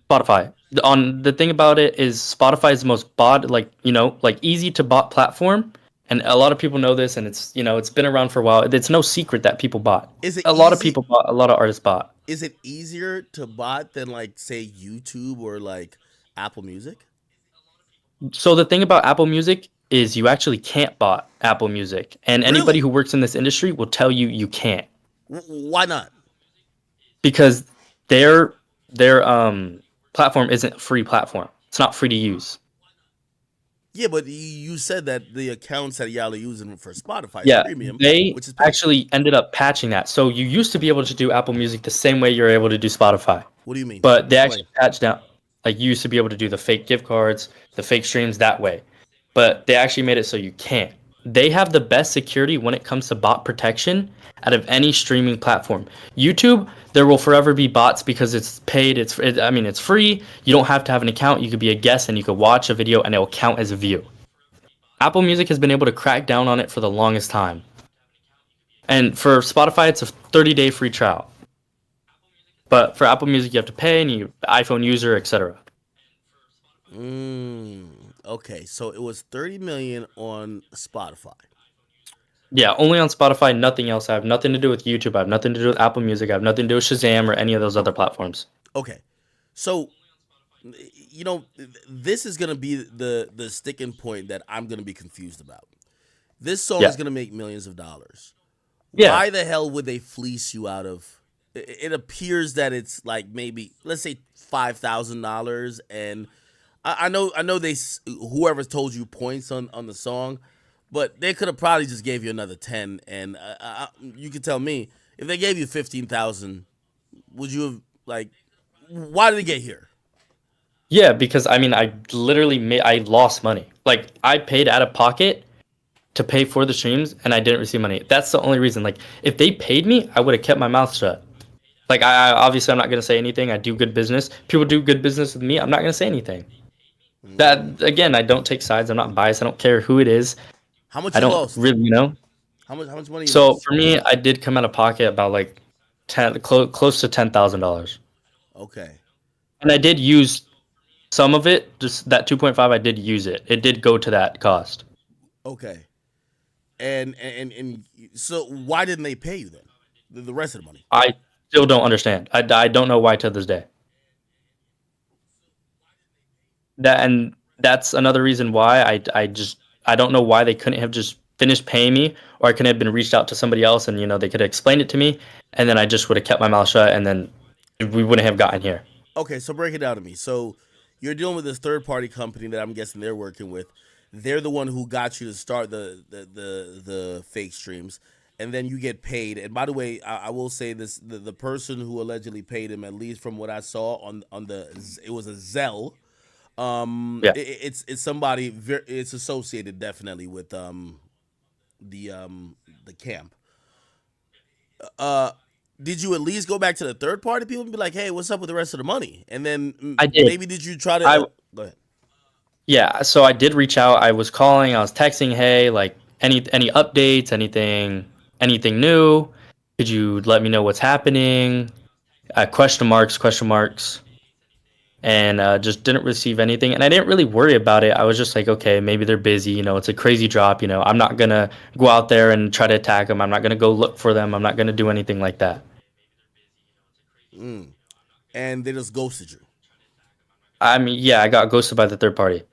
Spotify. On the thing about it is Spotify is the most bot, like, like easy to bot platform, and a lot of people know this, and it's been around for a while. It's no secret that people bought. Is it A lot of easy? people bought. A lot of artists bought. Is it easier to bot than like say YouTube or like Apple Music? So the thing about Apple Music is you actually can't bot Apple Music, and anybody Really? who works in this industry will tell you you can't, Why not? because their platform isn't a free platform. It's not free to use. Yeah, but you said that the accounts that y'all are using for Spotify is Yeah, premium, they which is paid. actually ended up patching that. So you used to be able to do Apple Music the same way you're able to do Spotify, What do you mean? but they Explain. actually patched down. Like you used to be able to do the fake gift cards, the fake streams that way, but they actually made it so you can't. They have the best security when it comes to bot protection out of any streaming platform. YouTube, there will forever be bots because it's paid. I mean, it's free. You don't have to have an account. You could be a guest and you could watch a video and it will count as a view. Apple Music has been able to crack down on it for the longest time. And for Spotify, it's a 30-day free trial. But for Apple Music, you have to pay, and you iPhone user, etc. Okay, so it was 30 million on Spotify. Yeah, only on Spotify, nothing else. I have nothing to do with YouTube. I have nothing to do with Apple Music. I have nothing to do with Shazam or any of those other platforms. Okay, so this is gonna be the sticking point that I'm gonna be confused about. This song Yeah. is gonna make millions of dollars. Yeah. Why the hell would they fleece you out of? It appears that it's like maybe let's say $5,000, and I know whoever told you points on the song, but they could have probably just gave you another 10, and you could tell me if they gave you 15,000, would you have like? Why did it get here? Yeah, because I mean, I lost money. Like I paid out of pocket to pay for the streams, and I didn't receive money. That's the only reason. Like if they paid me, I would have kept my mouth shut. Like I obviously I'm not gonna say anything. I do good business. People do good business with me. I'm not gonna say anything. That again, I don't take sides. I'm not biased. I don't care who it is. How much I you don't lost? really, How much money you So lost? for me, I did come out of pocket about like close to $10,000, Okay. and I did use some of it. Just that 2.5, I did use it. It did go to that cost. Okay. And so why didn't they pay you then? The rest of the money. I still don't understand. I don't know why to this day. That's another reason why I don't know why they couldn't have just finished paying me, or I couldn't have been reached out to somebody else, and they could have explained it to me, and then I just would have kept my mouth shut, and then we wouldn't have gotten here. Okay, so break it down to me. So you're dealing with this third party company that I'm guessing they're working with. They're the one who got you to start the fake streams, and then you get paid. And by the way, I will say this: the person who allegedly paid him, at least from what I saw on it was a Zelle. Yeah. It's somebody it's associated definitely with the camp. did you at least go back to the third party people and be like, hey, what's up with the rest of the money? And then I did. maybe did you try to? I Go ahead. Yeah, so I did reach out. I was calling, I was texting, hey, like any updates, anything new? Could you let me know what's happening? Question marks, and just didn't receive anything. And I didn't really worry about it. I was just like, okay, maybe they're busy. It's a crazy drop. I'm not gonna go out there and try to attack them. I'm not gonna go look for them. I'm not gonna do anything like that. Mm. And they just ghosted you. I mean, yeah, I got ghosted by the third party.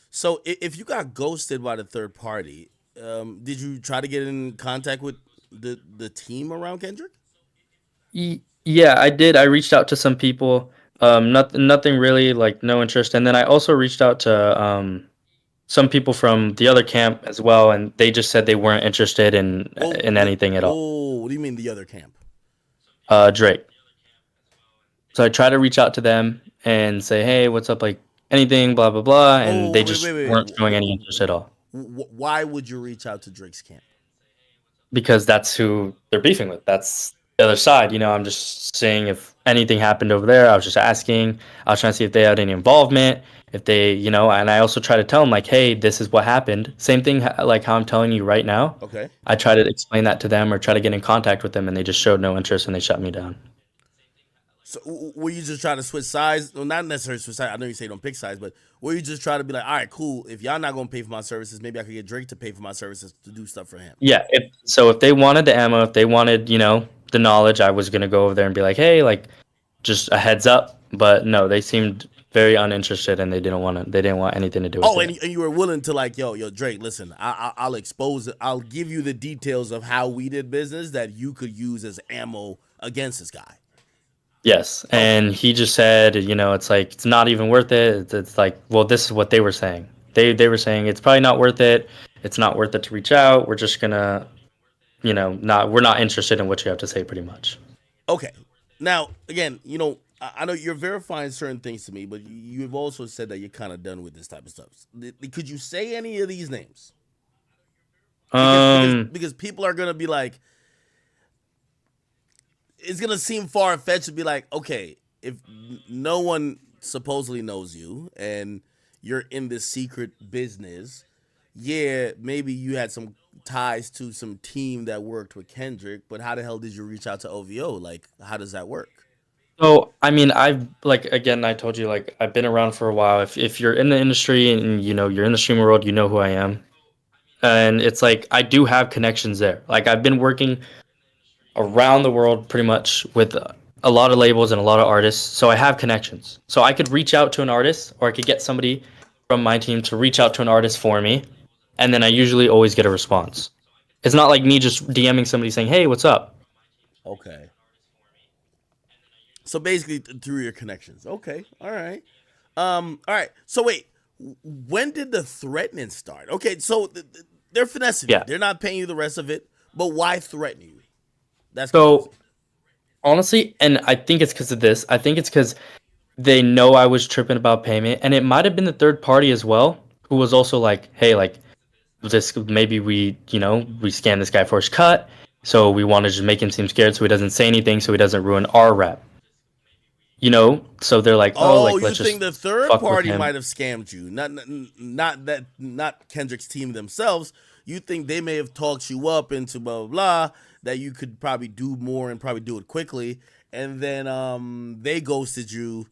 So if you got ghosted by the third party, did you try to get in contact with the team around Kendrick? Yeah, I did. I reached out to some people. Nothing really, like no interest. And then I also reached out to some people from the other camp as well, and they just said they weren't interested in anything at all. Whoa, what do you mean the other camp? Drake. So I tried to reach out to them and say, hey, what's up? Like anything, blah blah blah, and Oh, they wait, just wait, wait. weren't showing any interest at all Why would you reach out to Drake's camp? because that's who they're beefing with. That's the other side. I'm just seeing if anything happened over there. I was just asking. I was trying to see if they had any involvement. If they, and I also try to tell them like, hey, this is what happened. Same thing like how I'm telling you right now. Okay. I try to explain that to them or try to get in contact with them, and they just showed no interest and they shut me down. So were you just trying to switch sides? Well, not necessarily switch sides. I know you say don't pick sides, but were you just trying to be like, all right, cool. If y'all not gonna pay for my services, maybe I could get Drake to pay for my services to do stuff for him. Yeah. If they wanted the ammo, if they wanted, the knowledge, I was gonna go over there and be like, hey, like, just a heads up. But no, they seemed very uninterested and they didn't want to. They didn't want anything to do with Oh, it. and you were willing to like, yo, Drake, listen, I'll expose it. I'll give you the details of how we did business that you could use as ammo against this guy. Yes, and he just said, it's like it's not even worth it. It's like, well, this is what they were saying. They were saying it's probably not worth it. It's not worth it to reach out. We're just gonna, not we're not interested in what you have to say, pretty much. Okay. Now, again, I know you're verifying certain things to me, but you've also said that you're kind of done with this type of stuff. Could you say any of these names? Because people are gonna be like, it's gonna seem far fetched to be like, okay, if no one supposedly knows you and you're in this secret business, yeah, maybe you had some ties to some team that worked with Kendrick, but how the hell did you reach out to OVO? Like, how does that work? So, I mean, I've like again, I told you like I've been around for a while. If you're in the industry and you're in the streamer world, you know who I am. And it's like I do have connections there. Like I've been working around the world pretty much with a lot of labels and a lot of artists. So I have connections. So I could reach out to an artist or I could get somebody from my team to reach out to an artist for me. And then I usually always get a response. It's not like me just DMing somebody saying, "Hey, what's up?" Okay. So basically through your connections. Okay. All right. All right. So wait, when did the threatening start? Okay, so they're finessing you. Yeah. They're not paying you the rest of it, but why threaten you? That's So confusing. honestly, and I think it's because of this. I think it's because they know I was tripping about payment, and it might have been the third party as well who was also like, "Hey, like this maybe we scan this guy for his cut, so we want to just make him seem scared so he doesn't say anything, so he doesn't ruin our rep." So they're like, "Oh, Oh, like you let's just think the third fuck with party him." might have scammed you? Not Kendrick's team themselves. You think they may have talked you up into blah blah blah that you could probably do more and probably do it quickly, and then they ghosted you,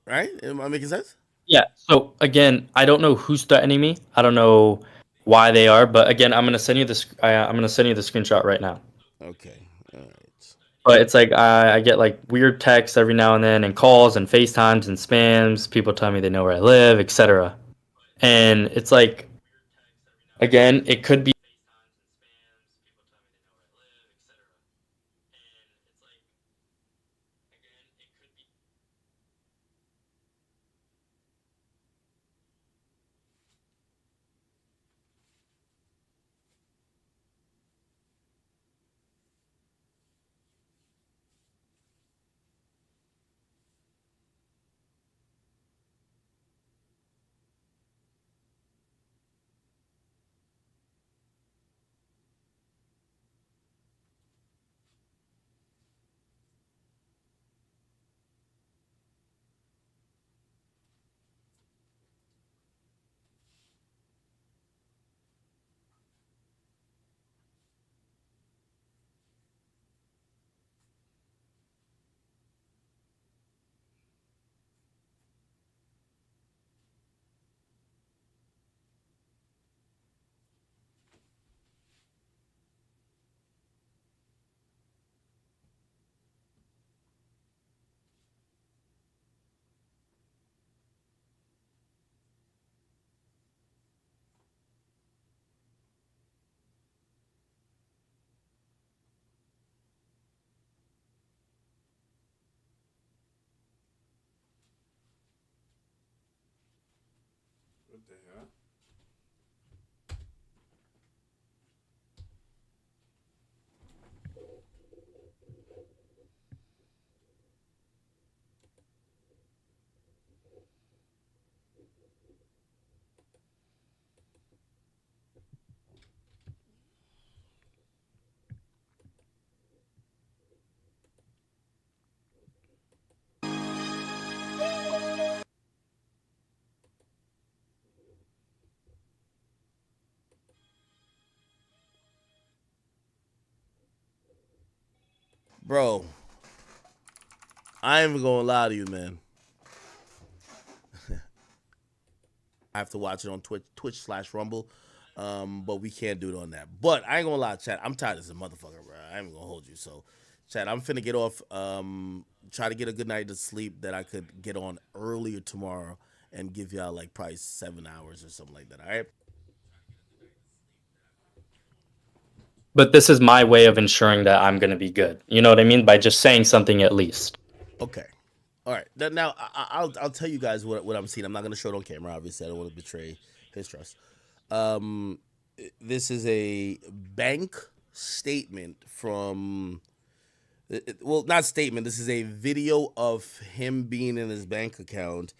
right? Am I making sense? Yeah. So again, I don't know who's threatening me. I don't know why they are, but again, I'm gonna send you this. I'm gonna send you the screenshot right now. Okay, all right. But it's like I get like weird texts every now and then, and calls and FaceTimes and spams. People tell me they know where I live, etc. And it's like again, it could be. Bro, I ain't even gonna lie to you, man. I have to watch it on Twitch/Rumble. But we can't do it on that. But I ain't gonna lie, chat. I'm tired as a motherfucker, bro. I ain't gonna hold you. So, chat, I'm finna get off. Try to get a good night of sleep that I could get on earlier tomorrow and give y'all like probably 7 hours or something like that. All right. But this is my way of ensuring that I'm going to be good. You know what I mean? By just saying something at least. Okay. All right. Now I'll tell you guys what I'm seeing. I'm not gonna show it on camera. Obviously, I don't want to betray his trust. Um, this is a bank statement from. Well, not statement. This is a video of him being in his bank account,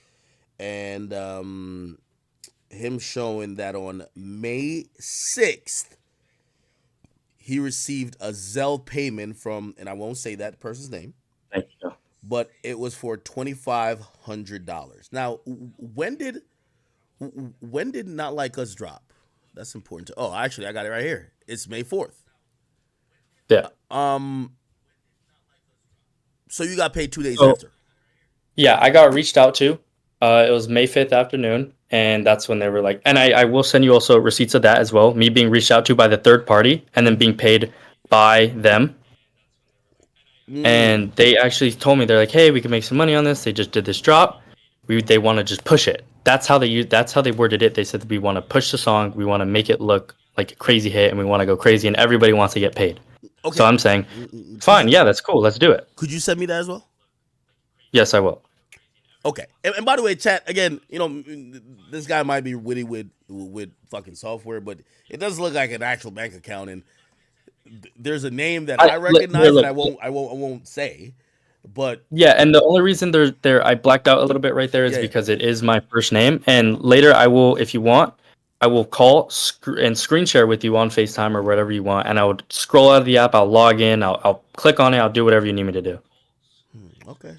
and him showing that on May 6th he received a Zelle payment from, and I won't say that person's name, Thank you. but it was for $2,500. Now, when did Not Like Us drop? That's important. Oh, actually, I got it right here. It's May 4th. Yeah. So you got paid 2 days So, after. yeah, I got reached out to. It was May 5th afternoon, and that's when they were like, and I will send you also receipts of that as well. Me being reached out to by the third party and then being paid by them. And they actually told me, they're like, hey, we can make some money on this. They just did this drop. They want to just push it. That's how they worded it. They said that we want to push the song, we want to make it look like a crazy hit, and we want to go crazy, and everybody wants to get paid. Okay. So I'm saying, fine, yeah, that's cool. Let's do it. Could you send me that as well? Yes, I will. Okay. And by the way, chat, again, this guy might be witty with fucking software, but it does look like an actual bank account, and there's a name that I recognize that I won't say. But yeah, and the only reason I blacked out a little bit right there is because it is my first name, and later I will, if you want, I will call and screen share with you on FaceTime or whatever you want, and I would scroll out of the app, I'll log in, I'll click on it, I'll do whatever you need me to do. Okay.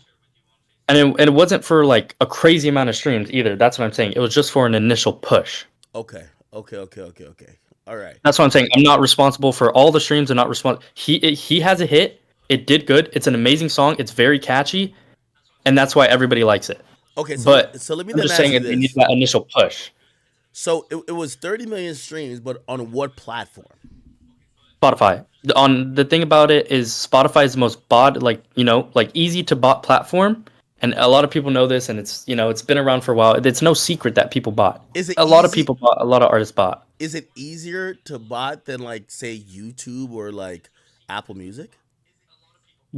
And it wasn't for like a crazy amount of streams either. That's what I'm saying. It was just for an initial push. Okay. All right. That's what I'm saying. I'm not responsible for all the streams. I'm not responsible. He has a hit. It did good. It's an amazing song. It's very catchy, and that's why everybody likes it. Okay, so let me I'm just saying it needs that initial push. So it was 30 million streams, but on what platform? Spotify. On the thing about it is Spotify is the most easy to bot platform, and a lot of people know this, and it's been around for a while. It's no secret that people bot. Is it a lot of people bot? A lot of artists bot. Is it easier to bot than like say YouTube or like Apple Music?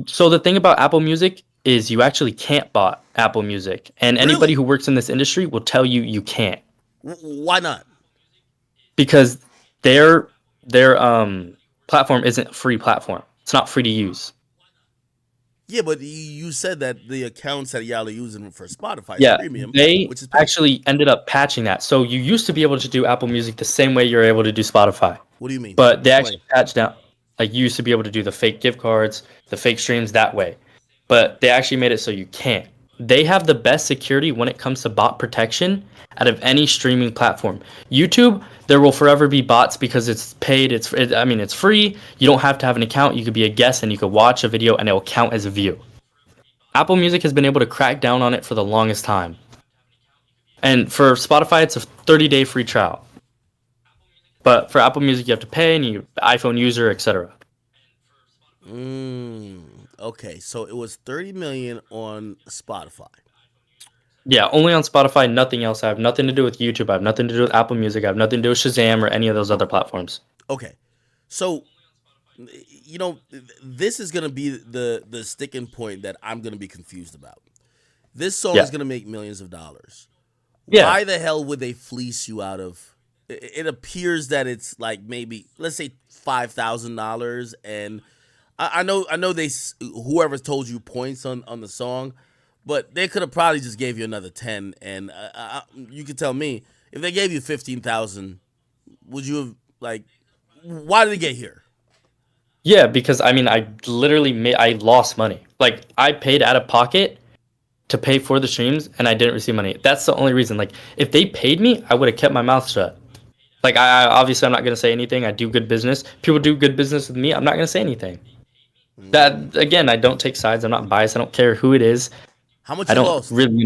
So the thing about Apple Music is you actually can't bot Apple Music, and anybody who works in this industry will tell you you can't. Why not? Because their platform isn't a free platform. It's not free to use. Yeah, but you said that the accounts that y'all are using for Spotify is premium. They actually ended up patching that. So you used to be able to do Apple Music the same way you're able to do Spotify. What do you mean? But they actually patched down. Like you used to be able to do the fake gift cards, the fake streams that way. But they actually made it so you can't. They have the best security when it comes to bot protection out of any streaming platform. YouTube, there will forever be bots because it's paid. It's free. You don't have to have an account. You could be a guest and you could watch a video and it will count as a view. Apple Music has been able to crack down on it for the longest time. And for Spotify, it's a 30-day free trial. But for Apple Music, you have to pay, and you're an iPhone user, etc. Okay, so it was 30 million on Spotify. Yeah, only on Spotify, nothing else. I have nothing to do with YouTube. I have nothing to do with Apple Music. I have nothing to do with Shazam or any of those other platforms. Okay, so this is gonna be the sticking point that I'm gonna be confused about. This song is gonna make millions of dollars. Yeah. why the hell would they fleece you out of? It appears that it's like maybe let's say $5,000, and I know whoever told you points on the song, but they could have probably just gave you another 10, and you could tell me if they gave you 15,000, would you have like? Why did they get here? Yeah, because I mean, I lost money. Like I paid out of pocket to pay for the streams, and I didn't receive money. That's the only reason. Like if they paid me, I would have kept my mouth shut. Like obviously I'm not gonna say anything. I do good business. People do good business with me. I'm not gonna say anything. That again, I don't take sides. I'm not biased. I don't care who it is. How much I you don't lost? really,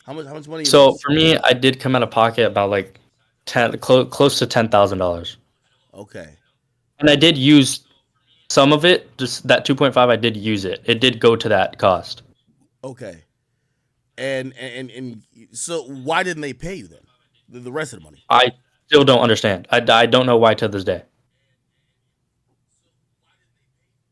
How much money you So lost? for me, I did come out of pocket about like close to $10,000, Okay. and I did use some of it. Just that 2.5, I did use it. It did go to that cost. Okay. And so why didn't they pay you then? The rest of the money. I still don't understand. I don't know why to this day.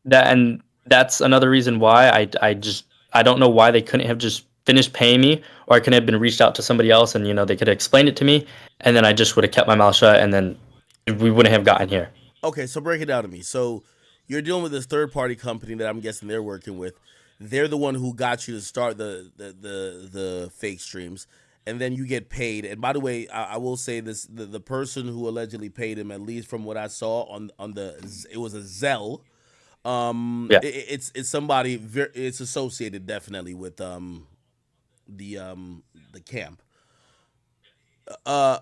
That's another reason why I don't know why they couldn't have just finished paying me, or I couldn't have been reached out to somebody else, and they could have explained it to me, and then I just would have kept my mouth shut, and then we wouldn't have gotten here. Okay, so break it down to me. So you're dealing with this third party company that I'm guessing they're working with. They're the one who got you to start the fake streams, and then you get paid. And by the way, I will say this: the person who allegedly paid him, at least from what I saw on it was a Zelle. Yeah, It's somebody it's associated definitely with the camp. Uh,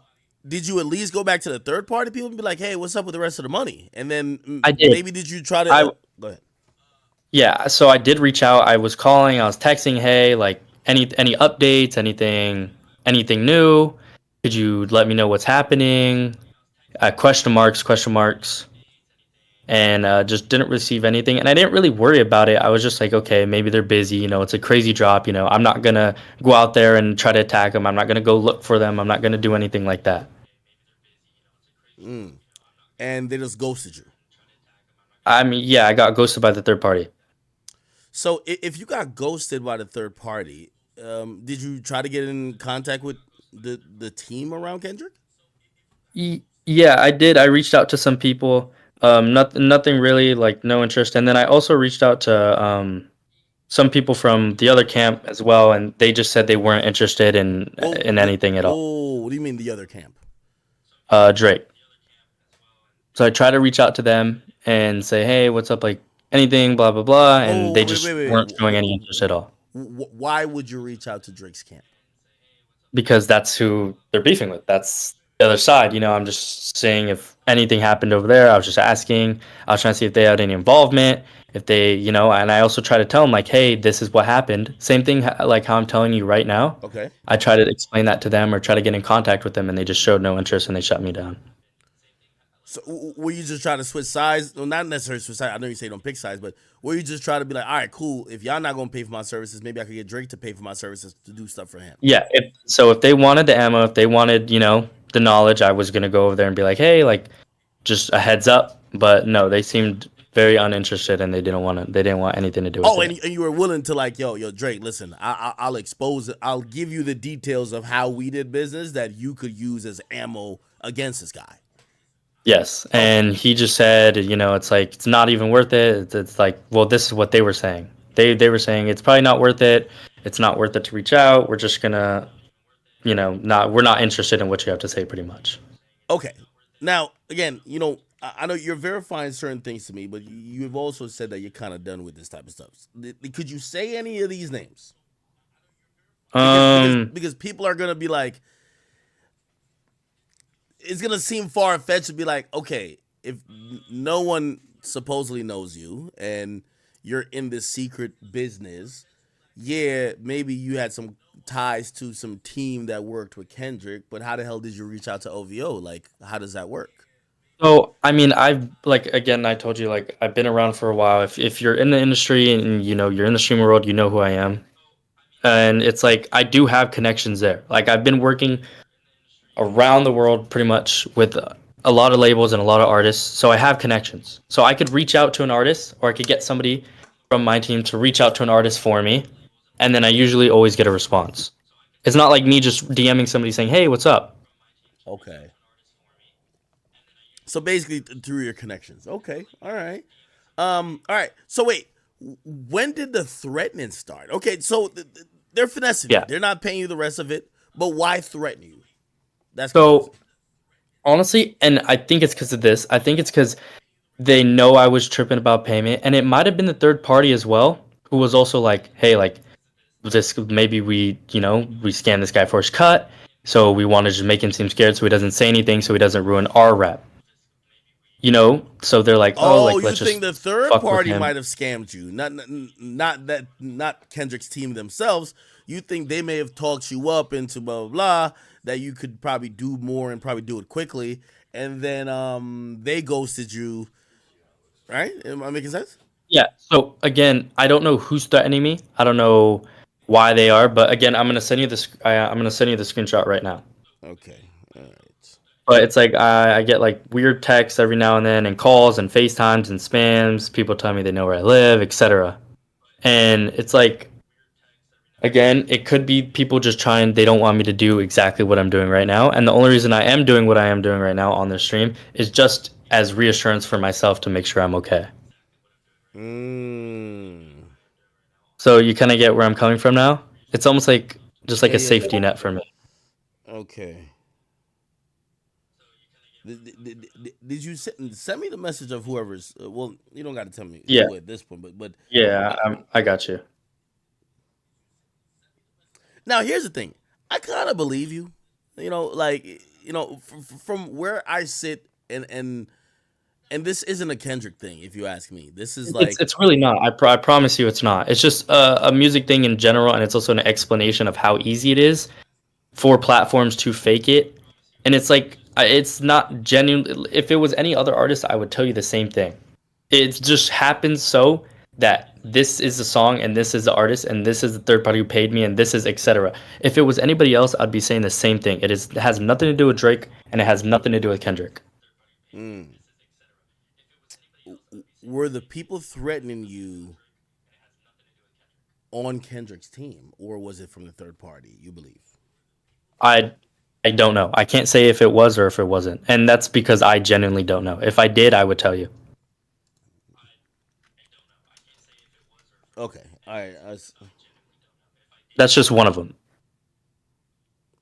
did you at least go back to the third party people and be like, "Hey, what's up with the rest of the money?" And then I did. maybe did you try to I go ahead? Yeah, so I did reach out. I was calling, I was texting, hey, like any updates, anything new? Could you let me know what's happening? Question marks, question marks. And just didn't receive anything. And I didn't really worry about it. I was just like, okay, maybe they're busy. It's a crazy drop. I'm not going to go out there and try to attack them. I'm not going to go look for them. I'm not going to do anything like that. And they just ghosted you. I mean, yeah, I got ghosted by the third party. So if you got ghosted by the third party, did you try to get in contact with the team around Kendrick? Yeah, I did. I reached out to some people. Nothing really, like no interest. And then I also reached out to some people from the other camp as well, and they just said they weren't interested in anything at all. Oh, what do you mean the other camp? Drake. So I tried to reach out to them and say, hey, what's up? Like anything, blah blah blah, and they just weren't showing any interest at all. Why would you reach out to Drake's camp? Because that's who they're beefing with. That's the other side. I'm just saying if anything happened over there. I was just asking. I was trying to see if they had any involvement. If they, and I also try to tell them like, hey, this is what happened. Same thing like how I'm telling you right now. Okay. I try to explain that to them or try to get in contact with them, and they just showed no interest and they shut me down. So were you just trying to switch sides? Well, not necessarily switch sides. I know you say don't pick sides, but were you just trying to be like, all right, cool. If y'all not gonna pay for my services, maybe I could get Drake to pay for my services to do stuff for him. Yeah. If they wanted the ammo, if they wanted, the knowledge, I was gonna go over there and be like, hey, like, just a heads up. But no, they seemed very uninterested, and they didn't want anything to do with it. Oh, and you were willing to like, yo, Drake, listen, I'll expose it. I'll give you the details of how we did business that you could use as ammo against this guy. Yes, and he just said, it's like it's not even worth it. It's like, well, this is what they were saying. They were saying it's probably not worth it. It's not worth it to reach out. We're just gonna, we're not interested in what you have to say, pretty much. Okay. Now, again, I know you're verifying certain things to me, but you've also said that you're kind of done with this type of stuff. Could you say any of these names? Because people are gonna be like, it's gonna seem far fetched to be like, okay, if no one supposedly knows you and you're in this secret business, yeah, maybe you had some ties to some team that worked with Kendrick, but how the hell did you reach out to OVO? Like, how does that work? So, I mean, again, I told you, like, I've been around for a while. If you're in the industry and, you're in the streamer world, you know who I am. And it's like, I do have connections there. Like, I've been working around the world pretty much with a lot of labels and a lot of artists. So I have connections. So I could reach out to an artist, or I could get somebody from my team to reach out to an artist for me. And then I usually always get a response. It's not like me just DMing somebody saying, "Hey, what's up?" Okay. So basically through your connections. Okay. All right. All right. So wait, when did the threatening start? Okay. So they're finessing you. Yeah. They're not paying you the rest of it. But why threaten you? That's confusing. So honestly, and I think it's because of this. I think it's because they know I was tripping about payment, and it might have been the third party as well who was also like, "Hey, like this maybe we scam this guy for his cut, so we want to just make him seem scared so he doesn't say anything, so he doesn't ruin our rep." So they're like, "Oh, Oh, like you let's think just the third fuck with party him." might have scammed you? Not Kendrick's team themselves. You think they may have talked you up into blah blah blah that you could probably do more and probably do it quickly, and then they ghosted you, right? Am I making sense? Yeah. So again, I don't know who's threatening me. I don't know why they are, but again, I'm gonna send you this. I'm gonna send you the screenshot right now. Okay, all right. But it's like I get like weird texts every now and then, and calls and FaceTimes and spams. People tell me they know where I live, etc. And it's like, again, it could be people just trying. They don't want me to do exactly what I'm doing right now. And the only reason I am doing what I am doing right now on this stream is just as reassurance for myself to make sure I'm okay. Mm. So you kind of get where I'm coming from now. It's almost like just like Yeah, a yeah, safety yeah. net for me. Okay. Did you send me the message of whoever's? Well, you don't got to tell me Yeah, who at this point, but yeah, I got you. now here's the thing. I kind of believe you. Like from where I sit, and this isn't a Kendrick thing. If you ask me, this is It's like it's really not. I promise you, it's not. It's just a music thing in general, and it's also an explanation of how easy it is for platforms to fake it. And it's like it's not genuine. If it was any other artist, I would tell you the same thing. It just happens so that this is the song and this is the artist and this is the third party who paid me and this is etc. If it was anybody else, I'd be saying the same thing. It has nothing to do with Drake and it has nothing to do with Kendrick. mm, were the people threatening you on Kendrick's team, or was it from the third party? You believe? I I don't know. I can't say if it was or if it wasn't. And that's because I genuinely don't know. If I did, I would tell you. Okay, all right. That's just one of them.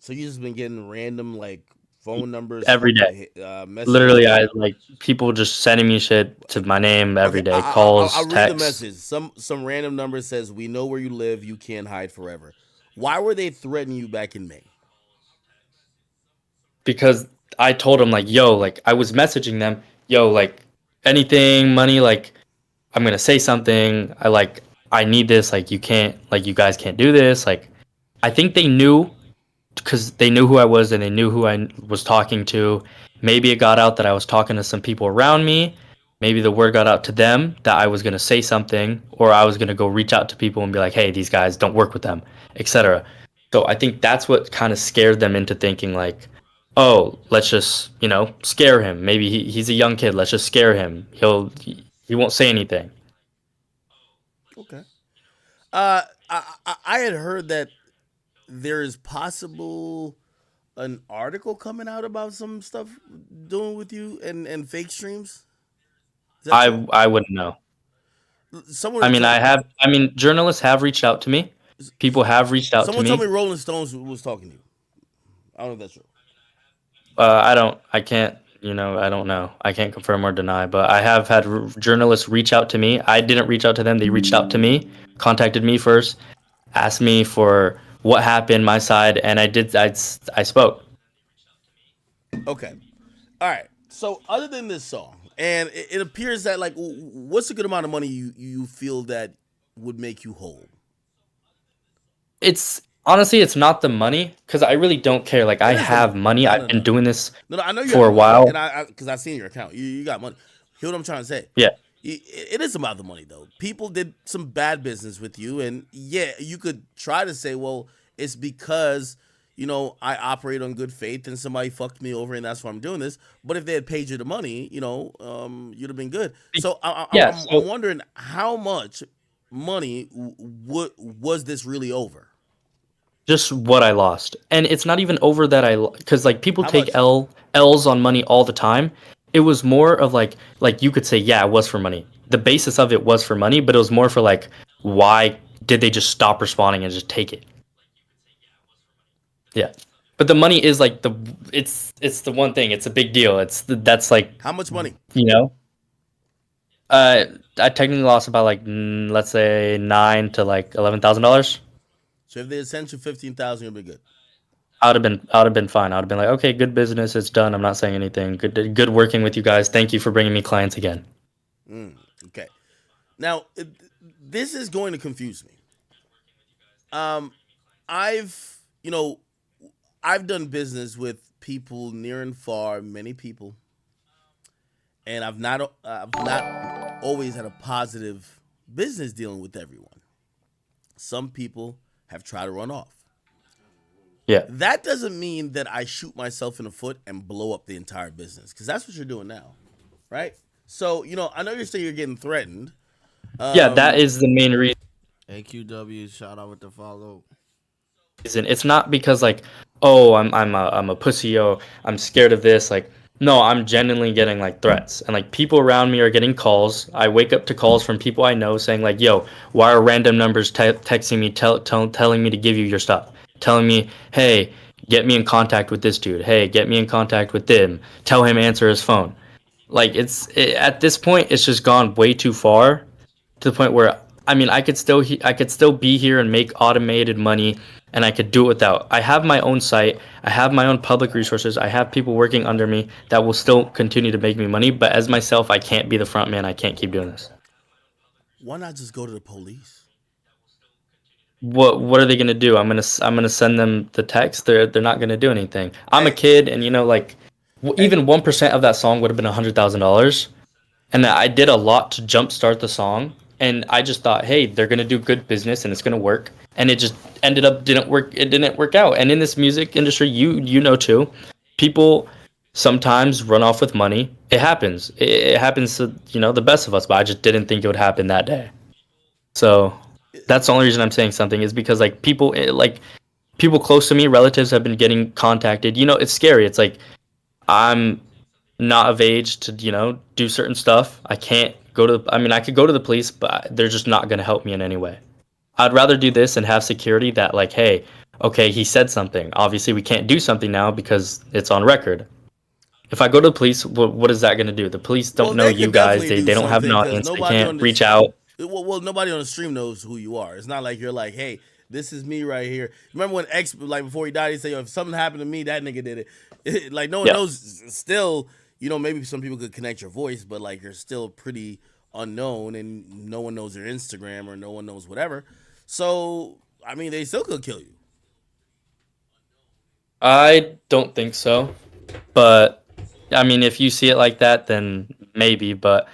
So you just been getting random like phone numbers, Every day. messages. Literally, I like people just sending me shit to my name Okay, every day. Calls, I'll read the texts. message. Some random number says, "We know where you live. You can't hide forever." Why were they threatening you back in May? Because I told them like, yo, like I was messaging them, yo, like anything, money, like I'm gonna say something. I need this. Like you can't, like you guys can't do this. Like I think they knew because they knew who I was and they knew who I was talking to. Maybe it got out that I was talking to some people around me. Maybe the word got out to them that I was gonna say something, or I was gonna go reach out to people and be like, "Hey, these guys, don't work with them," etc. So I think that's what kind of scared them into thinking like, "Oh, let's just scare him. Maybe he's a young kid. Let's just scare him. He won't say anything." Okay. I had heard that there is possible an article coming out about some stuff doing with you and fake streams. Is that true? I wouldn't know. Someone told I mean, journalists have reached out to me. People have reached out to someone told me me. Rolling Stones was talking to you. I don't know if that's true. I can't, I don't know. I can't confirm or deny, but I have had journalists reach out to me. I didn't reach out to them. They reached out to me, contacted me first, asked me for what happened, my side, and I spoke. Okay. All right. So other than this song, and it appears that like, what's a good amount of money you feel that would make you whole? It's honestly, it's not the money because I really don't care. Like, It I is the have money. money. No, I've no, been no. doing this No, I know you for have a money, while. and I because I seen your account. You got money. Hear what I'm trying to say? Yeah. It is about the money though. People did some bad business with you, and yeah, you could try to say, well, it's because I operate on good faith, and somebody fucked me over, and that's why I'm doing this. But if they had paid you the money, you'd have been good. So Yeah. I'm So wondering how much money was this really over? just what I lost. And it's not even over that because like people How take much? L's on money all the time. It was more of like you could say, yeah, it was for money. The basis of it was for money, but it was more for like, why did they just stop responding and just take it? Yeah. But the money is like it's the one thing. It's a big deal. That's like, How much money? you know, uh, I technically lost about like let's say $9,000 to like $11,000. So if they sent you 15,000, you'll be good. I would have been fine. I would have been like, okay, good business, it's done. I'm not saying anything. Good working with you guys. Thank you for bringing me clients again. Okay. Now, this is going to confuse me. Um, I've, you know, I've done business with people near and far, many people, and I've not always had a positive business dealing with everyone. Some people have tried to run off. Yeah. That doesn't mean that I shoot myself in the foot and blow up the entire business, because that's what you're doing now, right? So, I know you're saying you're getting threatened. Yeah, that Um, is the main reason. AQW, shout out with the follow. It's not because like, oh, I'm a pussy, oh, I'm scared of this. Like, no, I'm genuinely getting like threats, and like people around me are getting calls. I wake up to calls from people I know saying like, yo, why are random numbers texting me, telling me to give you your stuff, telling me, hey, get me in contact with this dude, hey, get me in contact with them, tell him answer his phone. Like at this point, it's just gone way too far to the point where I mean, I could still be here and make automated money, and I could do it without. I have my own site, I have my own public resources, I have people working under me that will still continue to make me money. But as myself, I can't be the front man. I can't keep doing this. why not just go to the police? What are they gonna do? I'm gonna send them the text. They're not gonna do anything. I'm a Hey, kid, and like hey, even 1% of that song would have been $100,000. And I did a lot to jumpstart the song. And I just thought, hey, they're gonna do good business and it's gonna work. And it just ended up didn't work. It didn't work out. And in this music industry, you know too, people sometimes run off with money. It happens. It happens to the best of us. But I just didn't think it would happen that day. So that's the only reason I'm saying something is because like people close to me, relatives have been getting contacted. It's scary. It's like I'm not of age to do certain stuff. I can't go to I mean, I could go to the police, but they're just not going to help me in any way. I'd rather do this and have security that like, hey, okay, he said something, obviously we can't do something now because it's on record. If I go to the police, what is that going to do? The police well, don't know they you could guys. definitely they, do they don't have an something because audience. They nobody can't on reach this. out. Well, nobody on the stream knows who you are. It's not like you're like, hey, this is me right here. Remember when X, like before he died, he said, yo, if something happened to me, that nigga did it. Like no one Yeah. knows. Still, maybe some people could connect your voice, but like you're still pretty unknown, and no one knows your Instagram or no one knows whatever. So I mean, they still could kill you. I don't think so. But I mean, if you see it like that, then maybe. But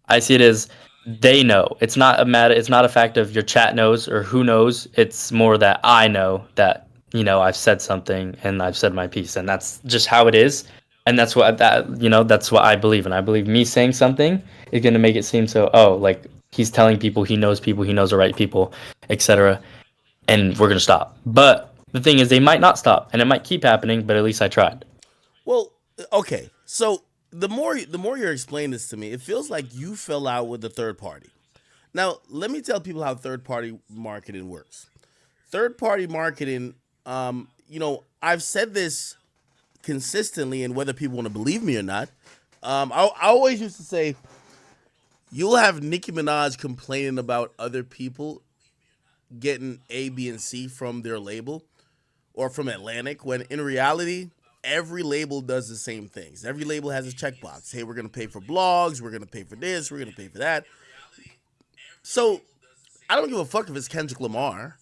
I see it as they know. It's not a matter. It's not a fact of your chat knows or who knows. It's more that I know that I've said something and I've said my piece, and that's just how it is. And that's what I believe. And I believe me saying something is going to make it seem so. Oh, like he's telling people, he knows the right people, etc. And we're going to stop. But the thing is, they might not stop, and it might keep happening. But at least I tried. Well, okay. So the more you're explaining this to me, it feels like you fell out with the third party. Now, let me tell people how third party marketing works. Third party marketing, I've said this consistently, and whether people want to believe me or not, I always used to say, you'll have Nicki Minaj complaining about other people getting A, B, and C from their label or from Atlantic, when in reality, every label does the same things. Every label has a checkbox. Hey, we're going to pay for blogs. We're going to pay for this. We're going to pay for that. So I don't give a fuck if it's Kendrick Lamar.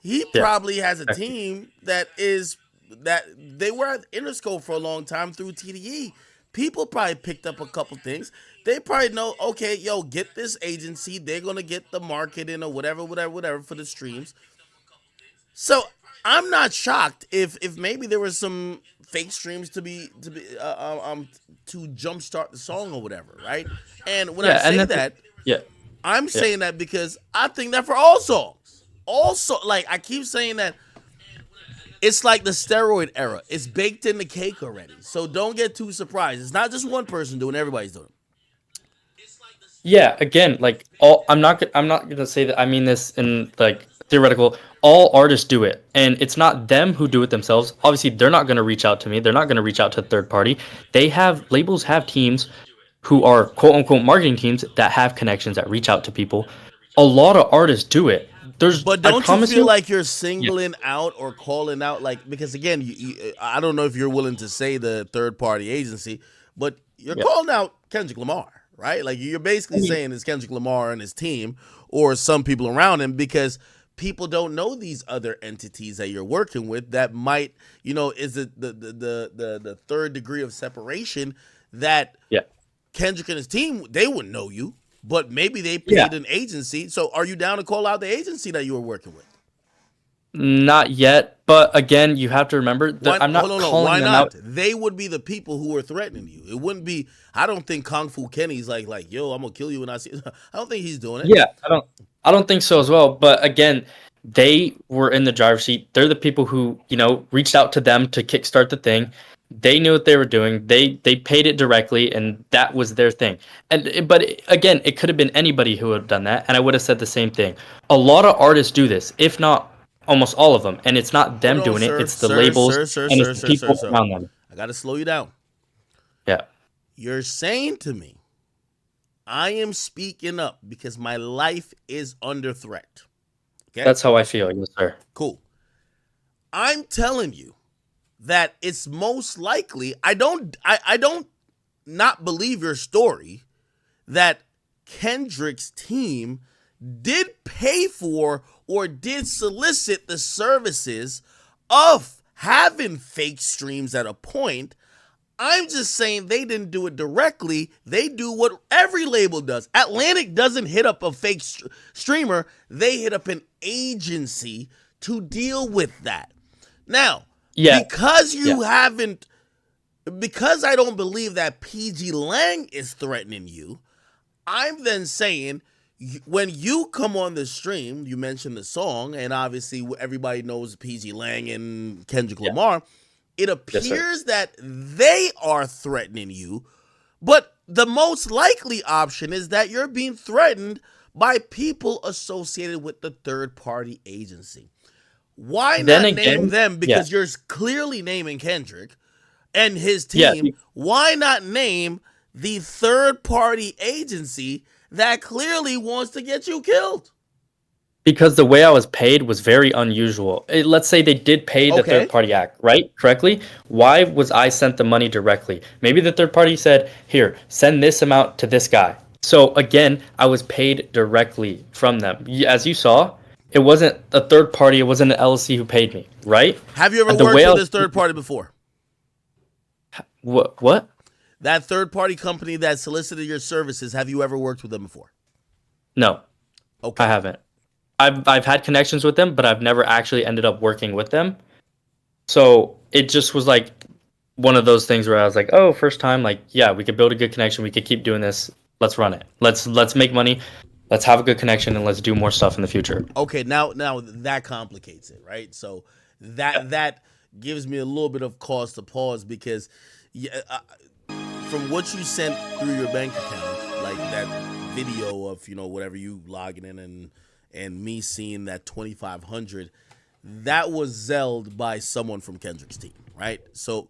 He Yeah. probably has a team that they were at Interscope for a long time through TDE. People probably picked up a couple things. They probably know, okay, yo, get this agency. They're gonna get the marketing or whatever for the streams. So I'm not shocked if maybe there was some fake streams to jumpstart the song or whatever, right? And when I Yeah, and say that's that, yeah. I'm Yeah. saying that because I think that for all songs. Also, like I keep saying that it's like the steroid era. It's baked in the cake already. So don't get too surprised. It's not just one person doing it, everybody's doing it. Yeah, again, like all I'm not gonna say that I mean this in like theoretical. All artists do it, and it's not them who do it themselves. Obviously, they're not gonna reach out to me. They're not gonna reach out to third party. Labels have teams who are quote unquote marketing teams that have connections that reach out to people. A lot of artists do it. But I don't you promise feel you. like you're Yeah, singling out or calling out, like, because again, I don't know if you're willing to say the third party agency, but you're yeah. calling out Kendrick Lamar, right? Like you're I basically mean, saying it's Kendrick Lamar and his team or some people around him because people don't know these other entities that you're working with that might, is it the third degree of separation that yeah, Kendrick and his team, they wouldn't know you, but maybe they yeah. paid an agency. So are you down to call out the agency that you were working with? Not yet, but again, you have to remember Why? that I'm not Hold on, no. calling Why them out. not? They would be the people who are threatening you. It wouldn't be. I don't think Kung Fu Kenny's like, yo, I'm gonna kill you when I see. I don't think he's doing it. Yeah, I don't think so as well. But again, they were in the driver's seat. They're the people who, reached out to them to kickstart the thing. They knew what they were doing. They paid it directly, and that was their thing. But again, it could have been anybody who would have done that, and I would have said the same thing. A lot of artists do this, if not almost all of them, and it's not Hold them on, doing it. sir, It's the sir, labels sir, sir, and sir, it's the sir, sir, people sir. around them. I gotta slow you down. Yeah, You're saying to me, I am speaking up because my life is under threat. Okay, that's how I feel. Yes, sir. cool. I'm telling you that it's most likely. I don't not believe your story that Kendrick's team did pay for or did solicit the services of having fake streams at a point. I'm just saying they didn't do it directly. They do what every label does. Atlantic doesn't hit up a fake streamer. They hit up an agency to deal with that. Now, Yeah, because yeah. because I don't believe that PG Lang is threatening you, I'm then saying when you come on the stream, you mentioned the song, and obviously everybody knows PG Lang and Kendrick Lamar. It Yes, sir. appears that they are threatening you, but the most likely option is that you're being threatened by people associated with the third party agency. Why Then not name again, them? yeah, Because you're clearly naming Kendrick and his yeah. team. Why not name the third party agency that clearly wants to get you killed? Because the way I was paid was very unusual. Let's say they did pay the Okay. third party act, right? Correctly? Why was I sent the money directly? Maybe the third party said, here, send this amount to this guy. So again, I was paid directly from them. As you saw, it wasn't a third party, it wasn't an LLC who paid me, right? Have you ever And the worked way I with was, this third party before? what? That third party company that solicited your services, have you ever worked with them before? No, Okay. I haven't. I've had connections with them, but I've never actually ended up working with them. So it just was like one of those things where I was like, oh, first time, like, yeah, we could build a good connection. We could keep doing this. Let's run it. Let's make money. Let's have a good connection and let's do more stuff in the future. Okay, now that complicates it, right? So that gives me a little bit of cause to pause because from what you sent through your bank account, like that video of whatever you logging in and me seeing that 2,500, that was Zelled by someone from Kendrick's team, right? So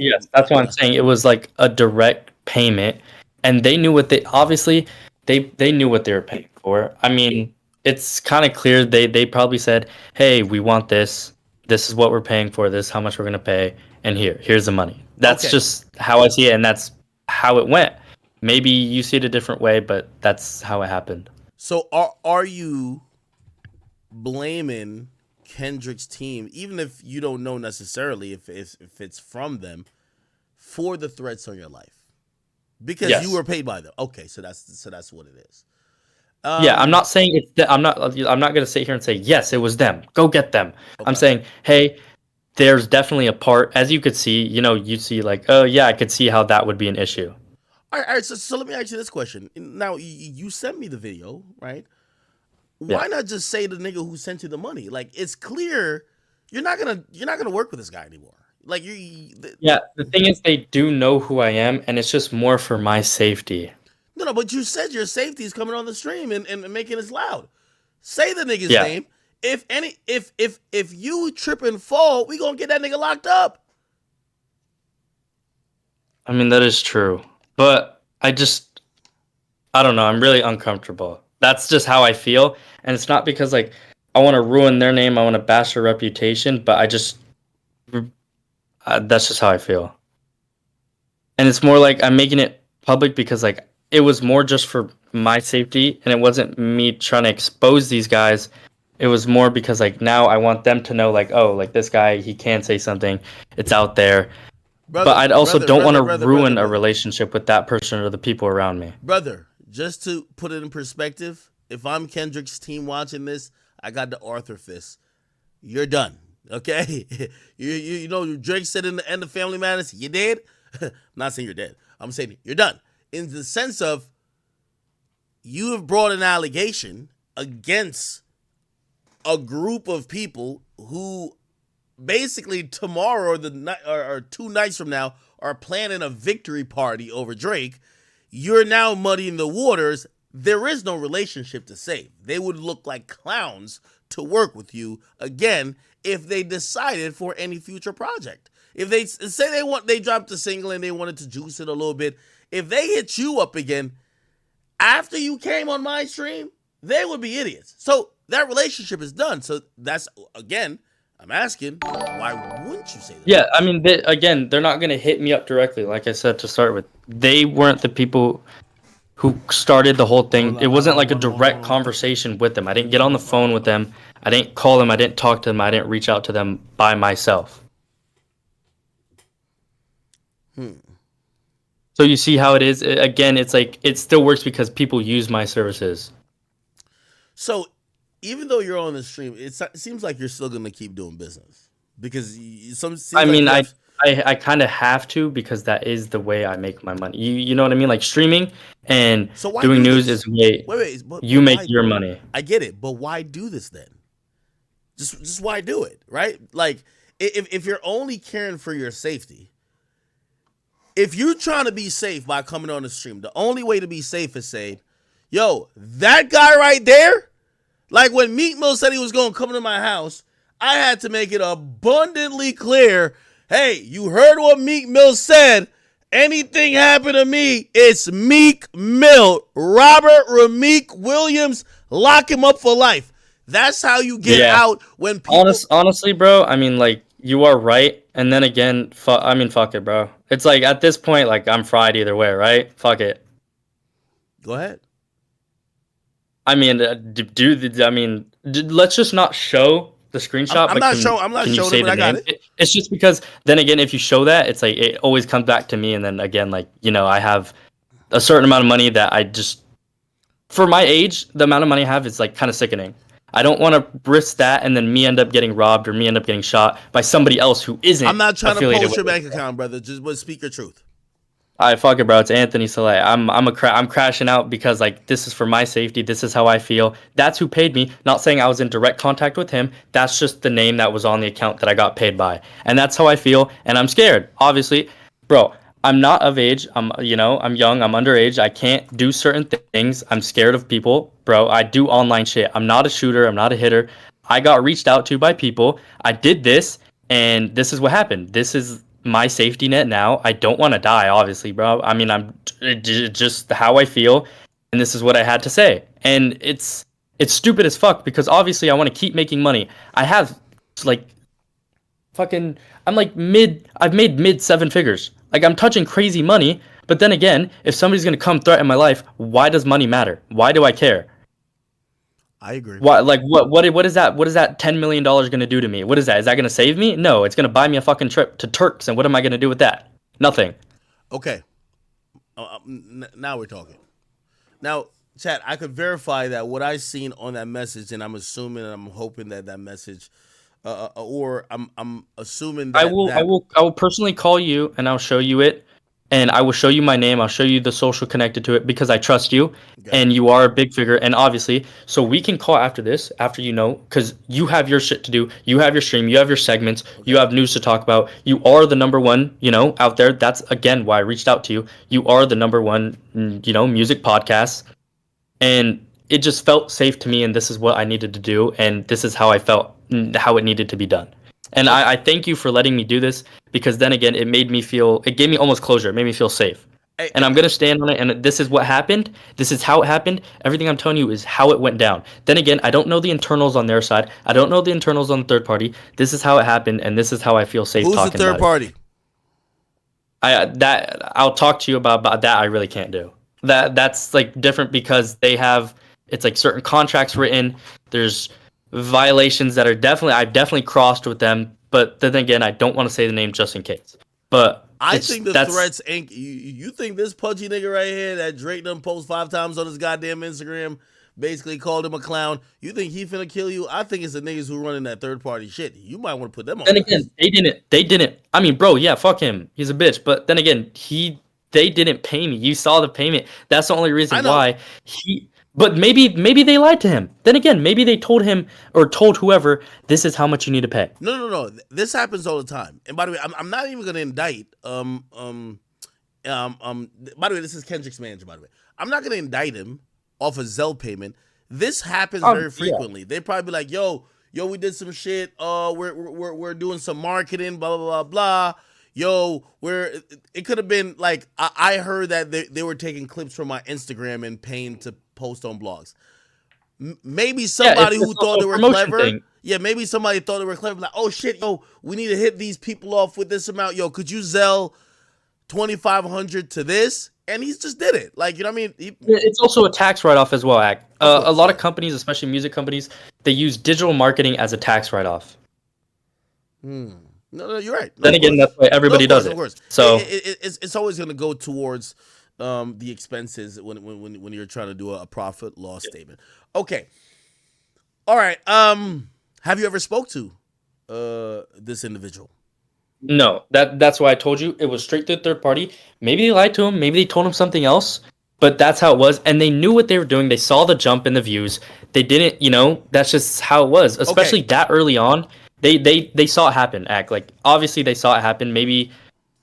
Yes, that's what I'm saying. It was like a direct payment, and they knew what they knew what they were paying for. I mean, it's kind of clear they probably said, "Hey, we want this. This is what we're paying for. This is how much we're gonna pay, and here's the money." That's Okay. just how I see it, and that's how it went. Maybe you see it a different way, but that's how it happened. So are you blaming Kendrick's team, even if you don't know necessarily if it's from them, for the threats on your life? Because Yes. you were paid by them. Okay, so that's what it is. Yeah, I'm not saying I'm not gonna sit here and say yes, it was them. Go get them. I'm Okay. saying, hey, there's definitely a part, as you could see, you see like, oh yeah, I could see how that would be an issue. All right, so let me ask you this question. Now, you sent me the video, right? Yeah. Why not just say the nigga who sent you the money? Like, it's clear you're not gonna work with this guy anymore. Like Yeah, the thing is, they do know who I am, and it's just more for my safety. no, but you said your safety is coming on the stream and making us loud. Say the nigga's Yeah. name. If you trip and fall, we gonna get that nigga locked up. I mean, that is true. But I don't know. I'm really uncomfortable. That's just how I feel. And it's not because, like, I want to ruin their name. I want to bash their reputation. But that's just how I feel. And it's more like I'm making it public because, like, it was more just for my safety. And it wasn't me trying to expose these guys. It was more because, like, now I want them to know, like, oh, like, this guy, he can say something. It's out there. Brother, but I also don't want to ruin a brother. relationship with that person or the people around me. Brother, just to put it in perspective, if I'm Kendrick's team watching this, I got the Arthur fist. You're done, okay? you know Drake said in the end of Family Matters, you dead? I'm not saying you're dead. I'm saying you're done. In the sense of you have brought an allegation against a group of people who basically tomorrow or 2 nights from now are planning a victory party over Drake. You're now muddying the waters. There is no relationship to save. They would look like clowns to work with you again if they decided for any future project. If they say they dropped a single and they wanted to juice it a little bit, if they hit you up again after you came on my stream, they would be idiots. So that relationship is done. So that's, again, I'm asking, why wouldn't you say that? Yeah, I mean, they're not going to hit me up directly, like I said to start with. They weren't the people who started the whole thing. It wasn't like a direct conversation with them. I didn't get on the phone with them. I didn't call them. I didn't talk to them. I didn't reach out to them by myself. So you see how it is? Again, it's like it still works because people use my services. So even though you're on the stream, it seems like you're still going to keep doing business because I kind of have to because that is the way I make my money. You know what I mean? Like streaming and doing news is the way you make your money. I get it, but why do this then? Just why do it, right? Like if you're only caring for your safety, if you're trying to be safe by coming on the stream, the only way to be safe is say, yo, that guy right there. Like when Meek Mill said he was going to come to my house, I had to make it abundantly clear, hey, you heard what Meek Mill said. Anything happen to me, it's Meek Mill. Robert Rameek Williams, lock him up for life. That's how you get out when people... Honestly, bro, I mean, like, you are right. And then again, fuck it, bro. It's like, at this point, like, I'm fried either way, right? Fuck it. Go ahead. I mean, let's just not show the screenshot. I'm not showing it, but I got it. It's just because then again, if you show that, it's like it always comes back to me, and then again, like, you know, I have a certain amount of money that I just, for my age, the amount of money I have is like kind of sickening. I don't want to risk that, and then me end up getting robbed or me end up getting shot by somebody else who isn't. I'm not trying to affiliated post your with bank account, brother. Just speak your truth. All right, fuck it, bro. It's Anthony Soleil. I'm crashing out because like this is for my safety. This is how I feel. That's who paid me. Not saying I was in direct contact with him. That's just the name that was on the account that I got paid by, and that's how I feel. And I'm scared, obviously, bro. I'm not of age. I'm young. I'm underage. I can't do certain things. I'm scared of people, bro. I do online shit. I'm not a shooter. I'm not a hitter. I got reached out to by people. I did this, and this is what happened. This is my safety net now. I don't want to die, obviously, bro. I mean, I'm just how I feel, and this is what I had to say. And it's stupid as fuck because obviously I want to keep making money. I have like fucking I've made mid 7 figures. Like I'm touching crazy money, but then again, if somebody's going to come threaten my life, why does money matter? Why do I care? I agree. Why, like, what is that? What is that $10 million going to do to me? What is that? Is that going to save me? No, it's going to buy me a fucking trip to Turks. And what am I going to do with that? Nothing. Okay. Now we're talking. Now, chat, I could verify that what I seen on that message, and I'm assuming and I'm hoping that message, or I'm assuming that I will personally call you and I'll show you it. and I will show you my name. I'll show you the social connected to it because I trust you, Okay. and you are a big figure. And obviously, so we can call after this, after because you have your shit to do. You have your stream. You have your segments. You have news to talk about. You are the number one, out there. That's again why I reached out to you. You are the number one, music podcast, and it just felt safe to me, and this is what I needed to do, and this is how I felt, how it needed to be done. And I thank you for letting me do this, because then again, it gave me almost closure. It made me feel safe. And I'm going to stand on it, and this is what happened. This is how it happened. Everything I'm telling you is how it went down. Then again, I don't know the internals on their side. I don't know the internals on the third party. This is how it happened, and this is how I feel safe talking about it. Who's the third party? I'll talk to you about that. I really can't do. That's like different because it's like certain contracts written. There's violations that I've definitely crossed with them, but then again, I don't want to say the name just in case. But I think the threats ain't. You think this pudgy nigga right here that Drake done post 5 times on his goddamn Instagram, basically called him a clown. You think he finna kill you? I think it's the niggas who running that third party shit. You might want to put them on. Then again, they didn't. I mean, bro, yeah, fuck him. He's a bitch. But then again, they didn't pay me. You saw the payment. That's the only reason why But maybe they lied to him. Then again, maybe they told him or told whoever, this is how much you need to pay. No. This happens all the time. And by the way, I'm not even gonna indict. By the way, this is Kendrick's manager. By the way, I'm not gonna indict him off a Zelle payment. This happens very frequently. Yeah. They probably be like, yo, we did some shit. We're doing some marketing. Blah blah blah blah. Yo, it could have been like I heard that they were taking clips from my Instagram and paying to post on blogs. Maybe somebody who thought they were clever. Thing. Yeah, maybe somebody thought they were clever. Like, oh shit, yo, we need to hit these people off with this amount. Yo, could you Zelle $2,500 to this? And he just did it. Like, you know what I mean? It's also a tax write-off as well, a lot of companies, especially music companies, they use digital marketing as a tax write-off. No, you're right. Then again, that's why everybody does it. Of course. So it's always going to go towards the expenses when you're trying to do a profit loss statement. Okay. All right. Have you ever spoke to this individual? No. That's why I told you it was straight to the third party. Maybe they lied to him. Maybe they told him something else. But that's how it was, and they knew what they were doing. They saw the jump in the views. They didn't, that's just how it was. Especially that early on. They saw it happen, obviously they saw it happen. Maybe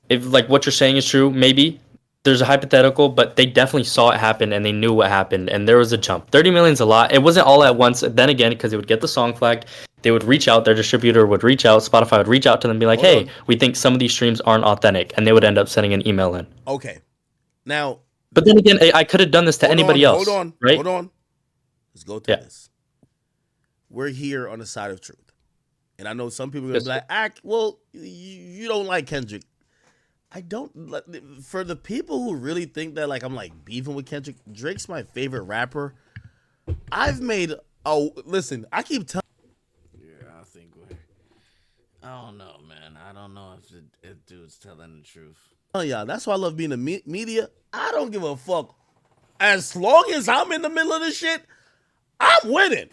if like what you're saying is true, maybe there's a hypothetical, but they definitely saw it happen and they knew what happened, and there was a jump. 30 million is a lot. It wasn't all at once. Then again, because they would get the song flagged, they would reach out, their distributor would reach out, Spotify would reach out to them and be like, hey, we think some of these streams aren't authentic, and they would end up sending an email in. Okay. Now, but then again, I could have done this to anybody else. Right? Hold on. Let's go through this. We're here on the side of truth. And I know some people are going to be like, well, you don't like Kendrick. I don't. For the people who really think that like I'm like beefing with Kendrick, Drake's my favorite rapper. I've made, listen, I keep telling. Yeah, I think I don't know, man. I don't know if dude's telling the truth. Oh yeah, that's why I love being in the media. I don't give a fuck. As long as I'm in the middle of this shit, I'm winning.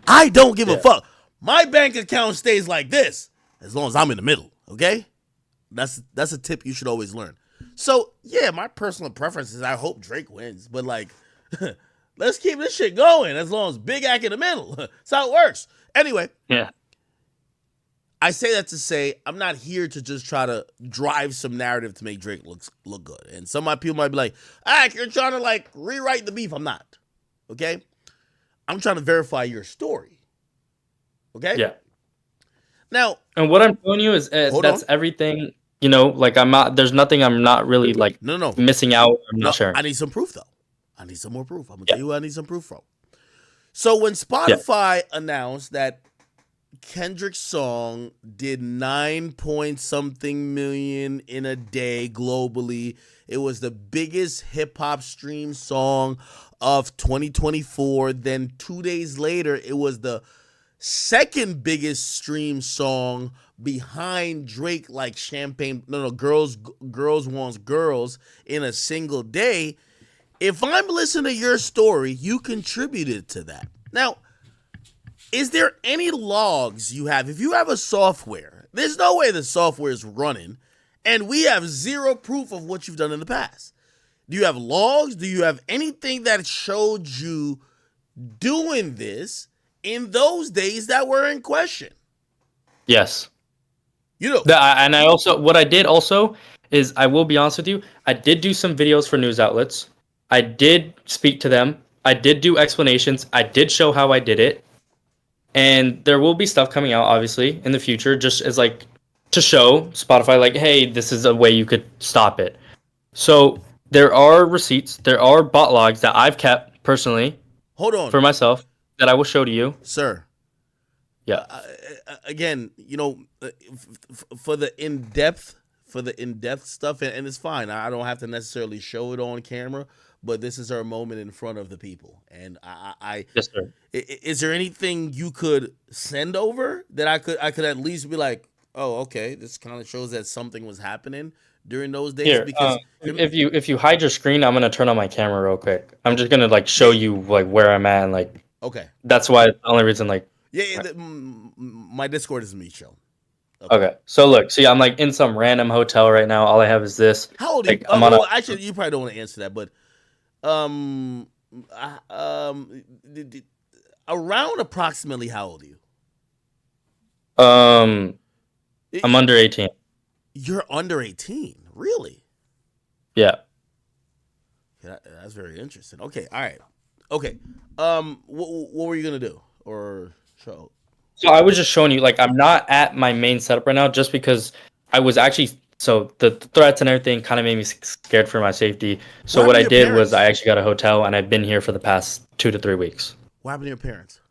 I don't give a fuck. My bank account stays like this as long as I'm in the middle, okay? That's a tip you should always learn. So, yeah, my personal preference is I hope Drake wins, but like, let's keep this shit going as long as Big Ack in the middle. That's how it works. Anyway, I say that to say I'm not here to just try to drive some narrative to make Drake look good. And some of my people might be like, Ack, you're trying to like rewrite the beef. I'm not, okay? I'm trying to verify your story. Okay. Yeah. Now, and what I'm telling you is that's everything. Like I'm not. There's nothing I'm not really like. No. Missing out. I'm not sure. I need some proof though. I need some more proof. I'm gonna tell you what I need some proof from. So when Spotify announced that Kendrick's song did 9-point-something million in a day globally, it was the biggest hip hop stream song of 2024. Then 2 days later, it was the second biggest stream song behind Drake, like Champagne. No, Girls Wants Girls in a single day. If I'm listening to your story, you contributed to that. Now, is there any logs you have? If you have a software, there's no way the software is running And we have zero proof of what you've done in the past. Do you have logs? Do you have anything that showed you doing this in those days that were in question? Yes. You know. And I also, what I did also is, I will be honest with you, I did do some videos for news outlets. I did speak to them. I did do explanations. I did show how I did it. And there will be stuff coming out, obviously, in the future, just as like to show Spotify, like, hey, this is a way you could stop it. So there are receipts, there are bot logs that I've kept personally. Hold on. For myself that I will show to you, sir. Yeah. Again, for the in depth stuff, and it's fine. I don't have to necessarily show it on camera, but this is our moment in front of the people. And yes, sir. Is there anything you could send over that I could at least be like, oh, okay, this kind of shows that something was happening during those days? Here, Because if you hide your screen, I'm gonna turn on my camera real quick. I'm just gonna like show you like where I'm at, and like, okay, that's why the only reason like, my Discord is me show. Okay, so look, see, I'm like in some random hotel right now. All I have is this. How old are you? Like, I'm on actually, you probably don't want to answer that, but around approximately how old are you? I'm under 18. You're under 18, really? Yeah. That's very interesting. Okay, all right. Okay, what were you gonna do or show? So I was just showing you, like, I'm not at my main setup right now, just because I was actually, so the threats and everything kind of made me scared for my safety. So what I did was I actually got a hotel, and I've been here for the past 2 to 3 weeks. What happened to your parents?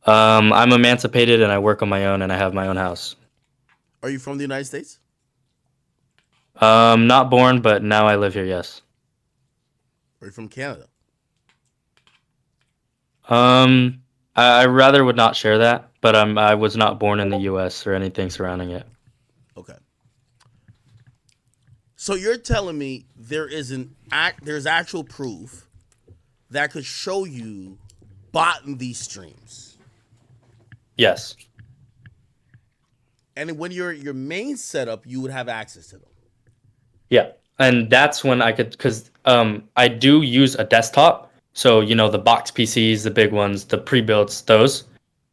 I'm emancipated, and I work on my own, and I have my own house. Are you from the United States? Not born, but now I live here, yes. Are you from Canada? I rather would not share that, but I was not born in the U.S. or anything surrounding it. Okay. So you're telling me there's actual proof that could show you botting these streams? Yes. And when you're your main setup, you would have access to them. Yeah, and that's when I could, because I do use a desktop. So, the box PCs, the big ones, the pre-builts, those,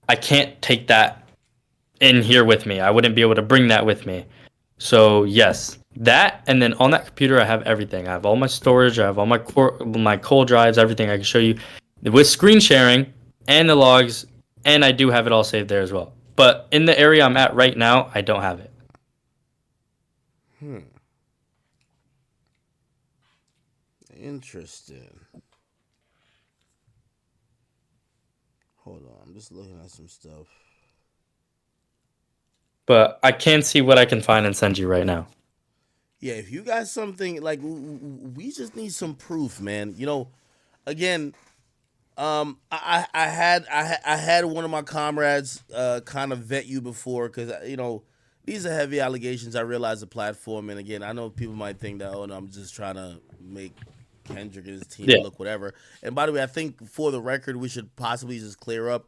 I can't take that in here with me. I wouldn't be able to bring that with me. So, yes, that, and then on that computer, I have everything. I have all my storage, I have all my cold drives, everything I can show you with screen sharing and the logs, and I do have it all saved there as well. But in the area I'm at right now, I don't have it. Interesting. Hold on, I'm just looking at some stuff. But I can see what I can find and send you right now. Yeah, if you got something, like, we just need some proof, man. Again, I had one of my comrades kind of vet you before, because these are heavy allegations. I realize the platform, and again, I know people might think that, no, I'm just trying to make Kendrick and his team look whatever. And by the way, I think for the record, we should possibly just clear up.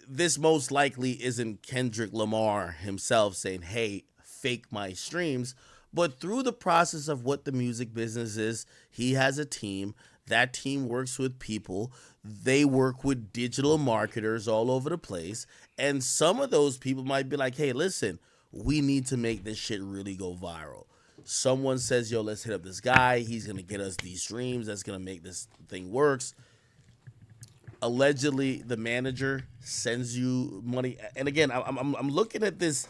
This most likely isn't Kendrick Lamar himself saying, hey, fake my streams. But through the process of what the music business is, he has a team. That team works with people. They work with digital marketers all over the place. And some of those people might be like, hey, listen, we need to make this shit really go viral. Someone says, yo, let's hit up this guy. He's going to get us these streams. That's going to make this thing works. Allegedly, the manager sends you money. And again, I'm looking at this.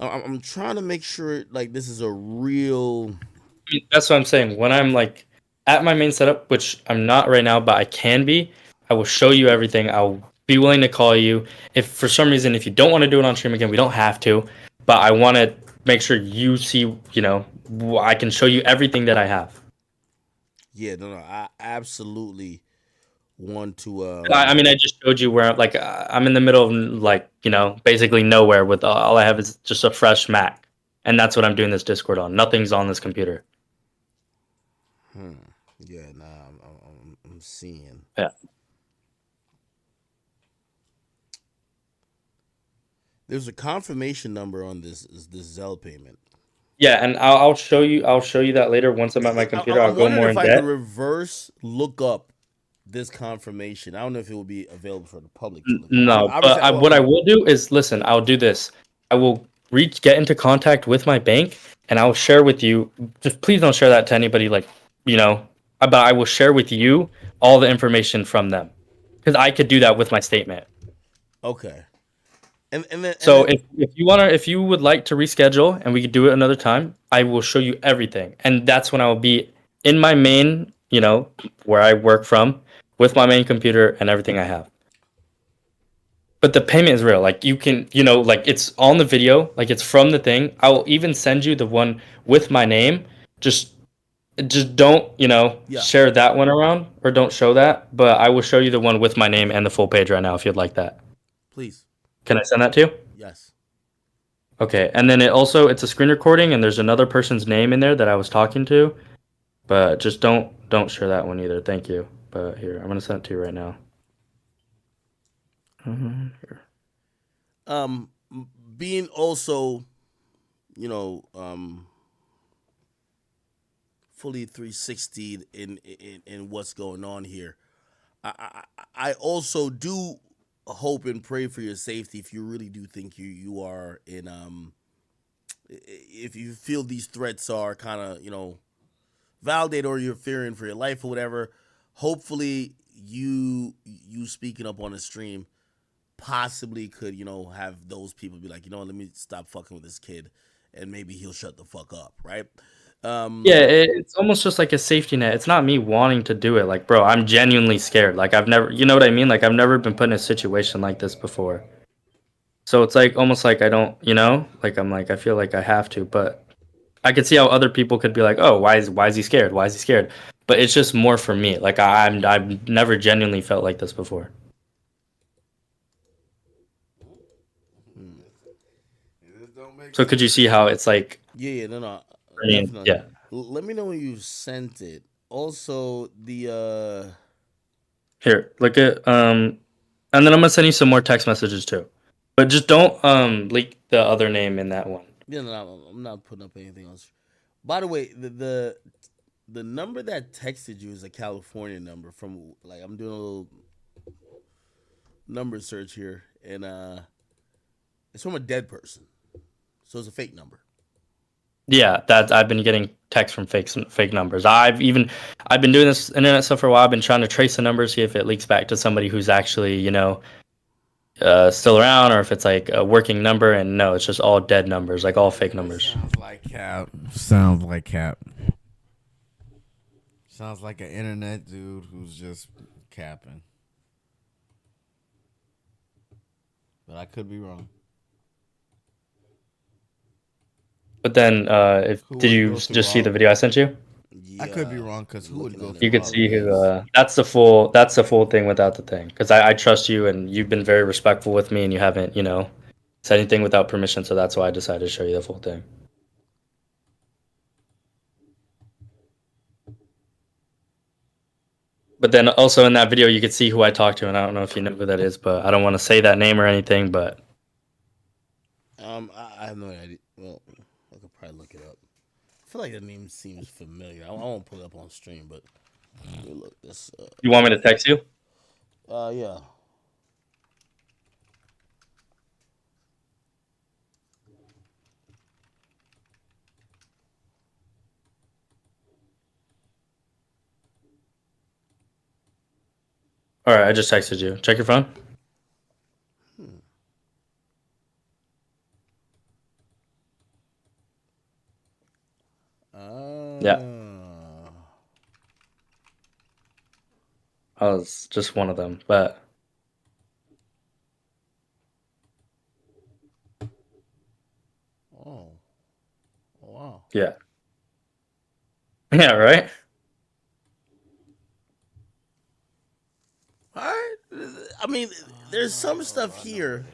I'm trying to make sure, like, this is a real... That's what I'm saying. When I'm, like, at my main setup, which I'm not right now, but I can be, I will show you everything. I'll be willing to call you. If for some reason, if you don't want to do it on stream again, we don't have to. But I want to make sure you see, I can show you everything that I have. Yeah, no, I absolutely want to. I mean, I just showed you where, like, I'm in the middle of, like, basically nowhere with all I have is just a fresh Mac. And that's what I'm doing this Discord on. Nothing's on this computer. Yeah, nah, I'm seeing. Yeah. There's a confirmation number on this Zelle payment. Yeah, and I'll show you. I'll show you that later once I'm at my computer. I'll I'm go wondering more if in I could depth. reverse look up this confirmation. I don't know if it will be available for the public to look up. No, but Obviously, what I will do is listen. I'll do this. I will get into contact with my bank, and I'll share with you. Just please don't share that to anybody. Like you know, but I will share with you all the information from them because I could do that with my statement. Okay. And So then if you would like to reschedule and we could do it another time, I will show you everything, and that's when I will be in my main, where I work from, with my main computer and everything I have. But the payment is real. Like you can, like it's on the video, like it's from the thing. I will even send you the one with my name. Just don't, Yeah. share that one around or don't show that. But I will show you the one with my name and the full page right now if you'd like that. please. Can I send that to you? Yes. Okay. And then it's a screen recording and there's another person's name in there that I was talking to. But just don't share that one either. Thank you. But here, I'm gonna send it to you right now. Here. Being also, fully 360 in what's going on here. I also do hope and pray for your safety if you really do think you are in if you feel these threats are kind of validated or you're fearing for your life or whatever. Hopefully you speaking up on the stream possibly could have those people be like, let me stop fucking with this kid and maybe he'll shut the fuck up, right? Yeah, it's almost just like a safety net. It's not me wanting to do it. Like, bro, I'm genuinely scared. Like, I've never, you know what I mean? Like, I've never been put in a situation like this before. So it's like almost like I don't, like I'm like I feel like I have to, but I could see how other people could be like, oh, why is he scared? Why is he scared? But it's just more for me. Like I've never genuinely felt like this before. So could you see how it's like? Yeah, no, I mean, definitely. yeah. Let me know when you sent it. Also, the Here, look at and then I'm gonna send you some more text messages too. But just don't leak the other name in that one. yeah, no, I'm not putting up anything else. By the way, the number that texted you is a California number from like I'm doing a little number search here, and it's from a dead person, so it's a fake number. Yeah, that I've been getting texts from fake numbers. I've been doing this internet stuff for a while. I've been trying to trace the number, see if it leaks back to somebody who's actually still around, or if it's like a working number. And no, it's just all dead numbers, like all fake numbers. Sounds like cap. Sounds like cap. Sounds like an internet dude who's just capping. But I could be wrong. But then, did you just see the video I sent you? Yeah, I could be wrong because who would go through You could all see of who. this? That's the full thing without the thing. Because I trust you, and you've been very respectful with me, and you haven't said anything without permission. So that's why I decided to show you the full thing. But then also in that video, you could see who I talked to, and I don't know if you know who that is, but I don't want to say that name or anything. But I have no idea. Well, I could probably look it up. I feel like the name seems familiar. I won't pull it up on stream, but let me look this. you want me to text you? Yeah. All right, I just texted you. Check your phone. Yeah. I was just one of them, but Oh. Wow. yeah. Yeah, right? All right. I mean, there's some stuff here.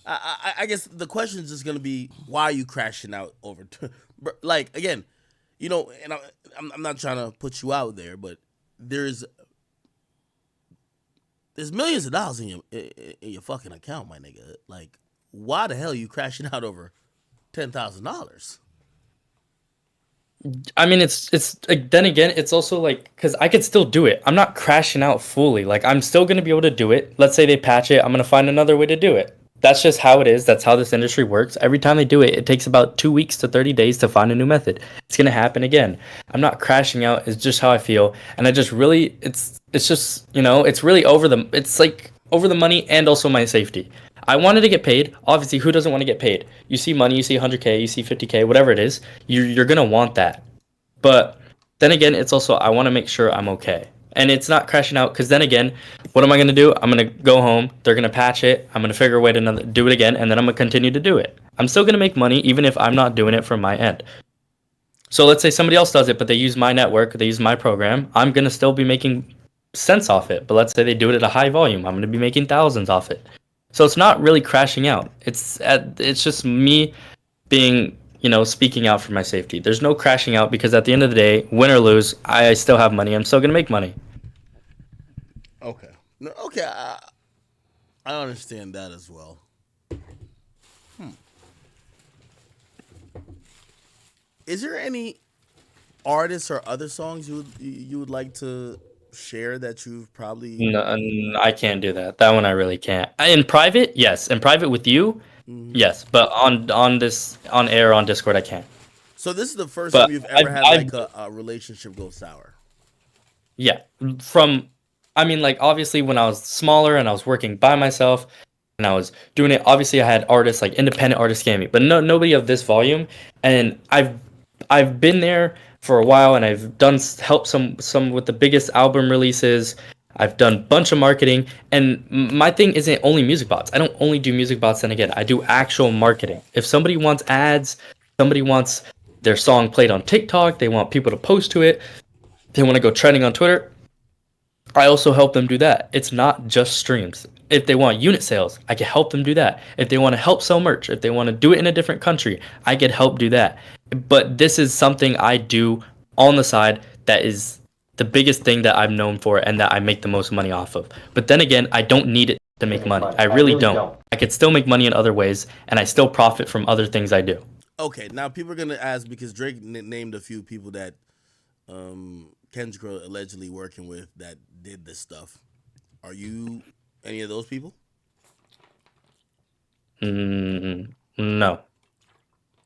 I guess the question is just gonna be why are you crashing out over? Like again, and I'm not trying to put you out there, but there's millions of dollars in your fucking account, my nigga. Like, why the hell are you crashing out over $10,000? I mean, it's like, then again, it's also like because I could still do it. I'm not crashing out fully. Like I'm still gonna be able to do it. Let's say they patch it, I'm gonna find another way to do it. That's just how it is. That's how this industry works. Every time they do it, it takes about 2 weeks to 30 days to find a new method. It's gonna happen again. I'm not crashing out. It's just how I feel, and I just really, it's just it's really it's like over the money and also my safety. I wanted to get paid. Obviously, who doesn't want to get paid? You see money, you see 100K, you see 50K, whatever it is, you're gonna want that. But then again, it's also I want to make sure I'm okay. And it's not crashing out because then again, what am I going to do? I'm going to go home. They're going to patch it. I'm going to figure a way to do it again. And then I'm going to continue to do it. I'm still going to make money even if I'm not doing it from my end. So let's say somebody else does it, but they use my network. They use my program. I'm going to still be making cents off it. But let's say they do it at a high volume. I'm going to be making thousands off it. So it's not really crashing out. It's just me being speaking out for my safety. There's no crashing out because at the end of the day, win or lose, I still have money. I'm still gonna make money. Okay. No, okay. I understand that as well. Is there any artists or other songs you would like to share that you've probably? No, I can't do that. That one I really can't. In private, yes. In private with you, yes. But on air on Discord, I can't. So this is the first But time you've ever had I've like a relationship go sour. Yeah. I mean, like, obviously, when I was smaller and I was working by myself and I was doing it, obviously, I had artists, like, independent artists scam me, but nobody of this volume. And I've been there for a while and I've helped some with the biggest album releases. I've done a bunch of marketing. And my thing isn't only music bots. I don't only do music bots. Then again, I do actual marketing. If somebody wants ads, somebody wants their song played on TikTok, they want people to post to it, they want to go trending on Twitter, I also help them do that. It's not just streams. If they want unit sales, I can help them do that. If they want to help sell merch, if they want to do it in a different country, I can help do that. But this is something I do on the side that is the biggest thing that I'm known for and that I make the most money off of. But then again, I don't need it to make money. I really don't. I could still make money in other ways and I still profit from other things I do. Okay, now people are gonna ask because Drake named a few people that Kendrick allegedly working with that did this stuff. Are you any of those people? No.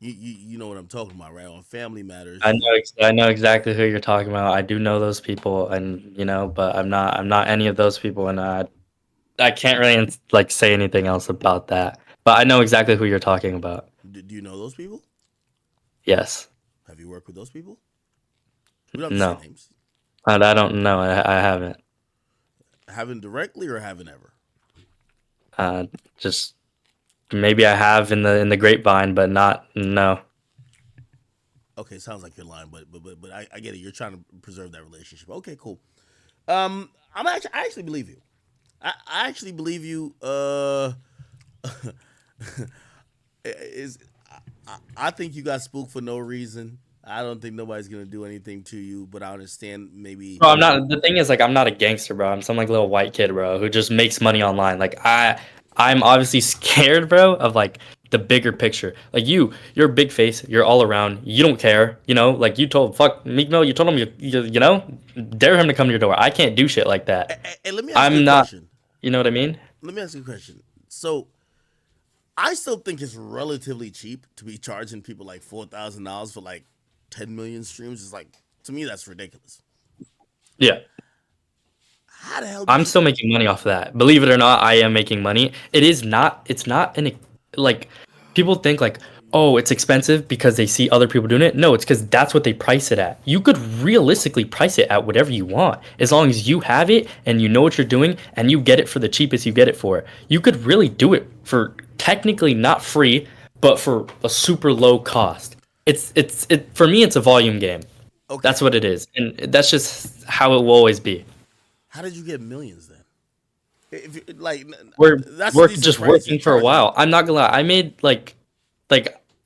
You know what I'm talking about, right? On Family Matters. I know exactly who you're talking about. I do know those people, and but I'm not any of those people, and I can't really like say anything else about that. But I know exactly who you're talking about. Do you know those people? Yes. Have you worked with those people? We don't have No. to say names. I don't know. I haven't. Haven't directly or haven't ever? Just maybe I have in the grapevine, but no. Okay, sounds like you're lying, but I get it. You're trying to preserve that relationship. Okay, cool. I actually believe you. I actually believe you. I think you got spooked for no reason. I don't think nobody's gonna do anything to you, but I understand maybe. Bro, I'm not. The thing is, like, I'm not a gangster, bro. I'm some like little white kid, bro, who just makes money online. Like, I'm obviously scared, bro, of like the bigger picture. Like you're a big face. You're all around. You don't care. Like you told Meek Mill. You told him dare him to come to your door. I can't do shit like that. Hey, let me ask you a question. You know what I mean? Let me ask you a question. So, I still think it's relatively cheap to be charging people like $4,000 for like 10 million streams. Is like, to me, that's ridiculous. Yeah. How the hell? I'm still making money off of that. Believe it or not, I am making money. It's not like people think like, oh, it's expensive because they see other people doing it. No, it's because that's what they price it at. You could realistically price it at whatever you want. As long as you have it and you know what you're doing and you get it for the cheapest you get it for. You could really do it for technically not free, but for a super low cost. For me, it's a volume game. Okay. That's what it is. And that's just how it will always be. How did you get millions then? We're just working for a while. I'm not gonna lie. I made like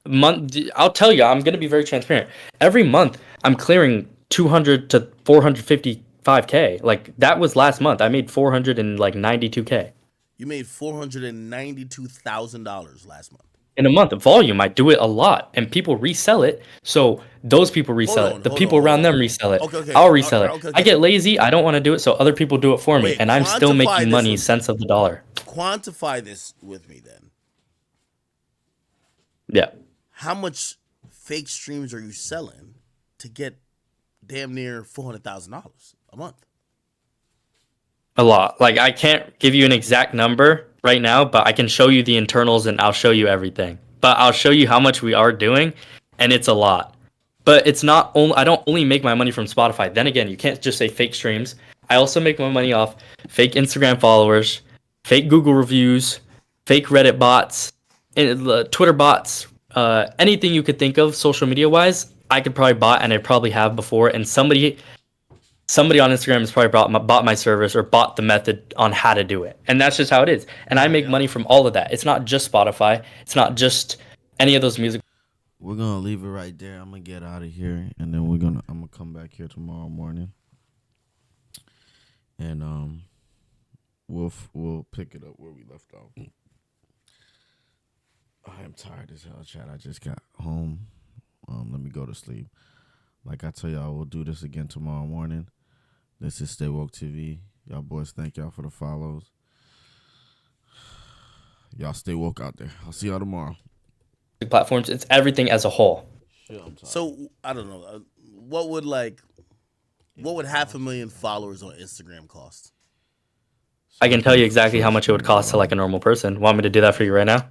month. I'll tell you. I'm gonna be very transparent. Every month, I'm clearing 200 to 455K. Like that was last month. I made 492K. You made $492,000 last month. In a month. Volume, I do it a lot, and people resell it. So those people resell it. The people around them resell it. Okay. I'll resell it. Okay. I get lazy. I don't want to do it, so other people do it for me, and I'm still making money cents of the dollar. Quantify this with me then. Yeah. How much fake streams are you selling to get damn near $400,000 a month? A lot. Like, I can't give you an exact number right now, but I can show you the internals and I'll show you everything. But I'll show you how much we are doing, and it's a lot. But it's not only, I don't only make my money from Spotify. Then again, you can't just say fake streams. I also make my money off fake Instagram followers, fake Google reviews, fake Reddit bots, Twitter bots, anything you could think of social media wise, I could probably bot, and I probably have before, and somebody on Instagram has probably bought my service or bought the method on how to do it. And that's just how it is. And I make money from all of that. It's not just Spotify. It's not just any of those music. We're going to leave it right there. I'm going to get out of here, and then I'm going to come back here tomorrow morning. And we'll pick it up where we left off. I am tired as hell, Chad. I just got home. Let me go to sleep. Like I tell y'all, we'll do this again tomorrow morning. This is Stay Woke TV. Y'all boys, thank y'all for the follows. Y'all stay woke out there. I'll see y'all tomorrow. Platforms, it's everything as a whole. So, I don't know. What would 500,000 followers on Instagram cost? I can tell you exactly how much it would cost to like a normal person. Want me to do that for you right now?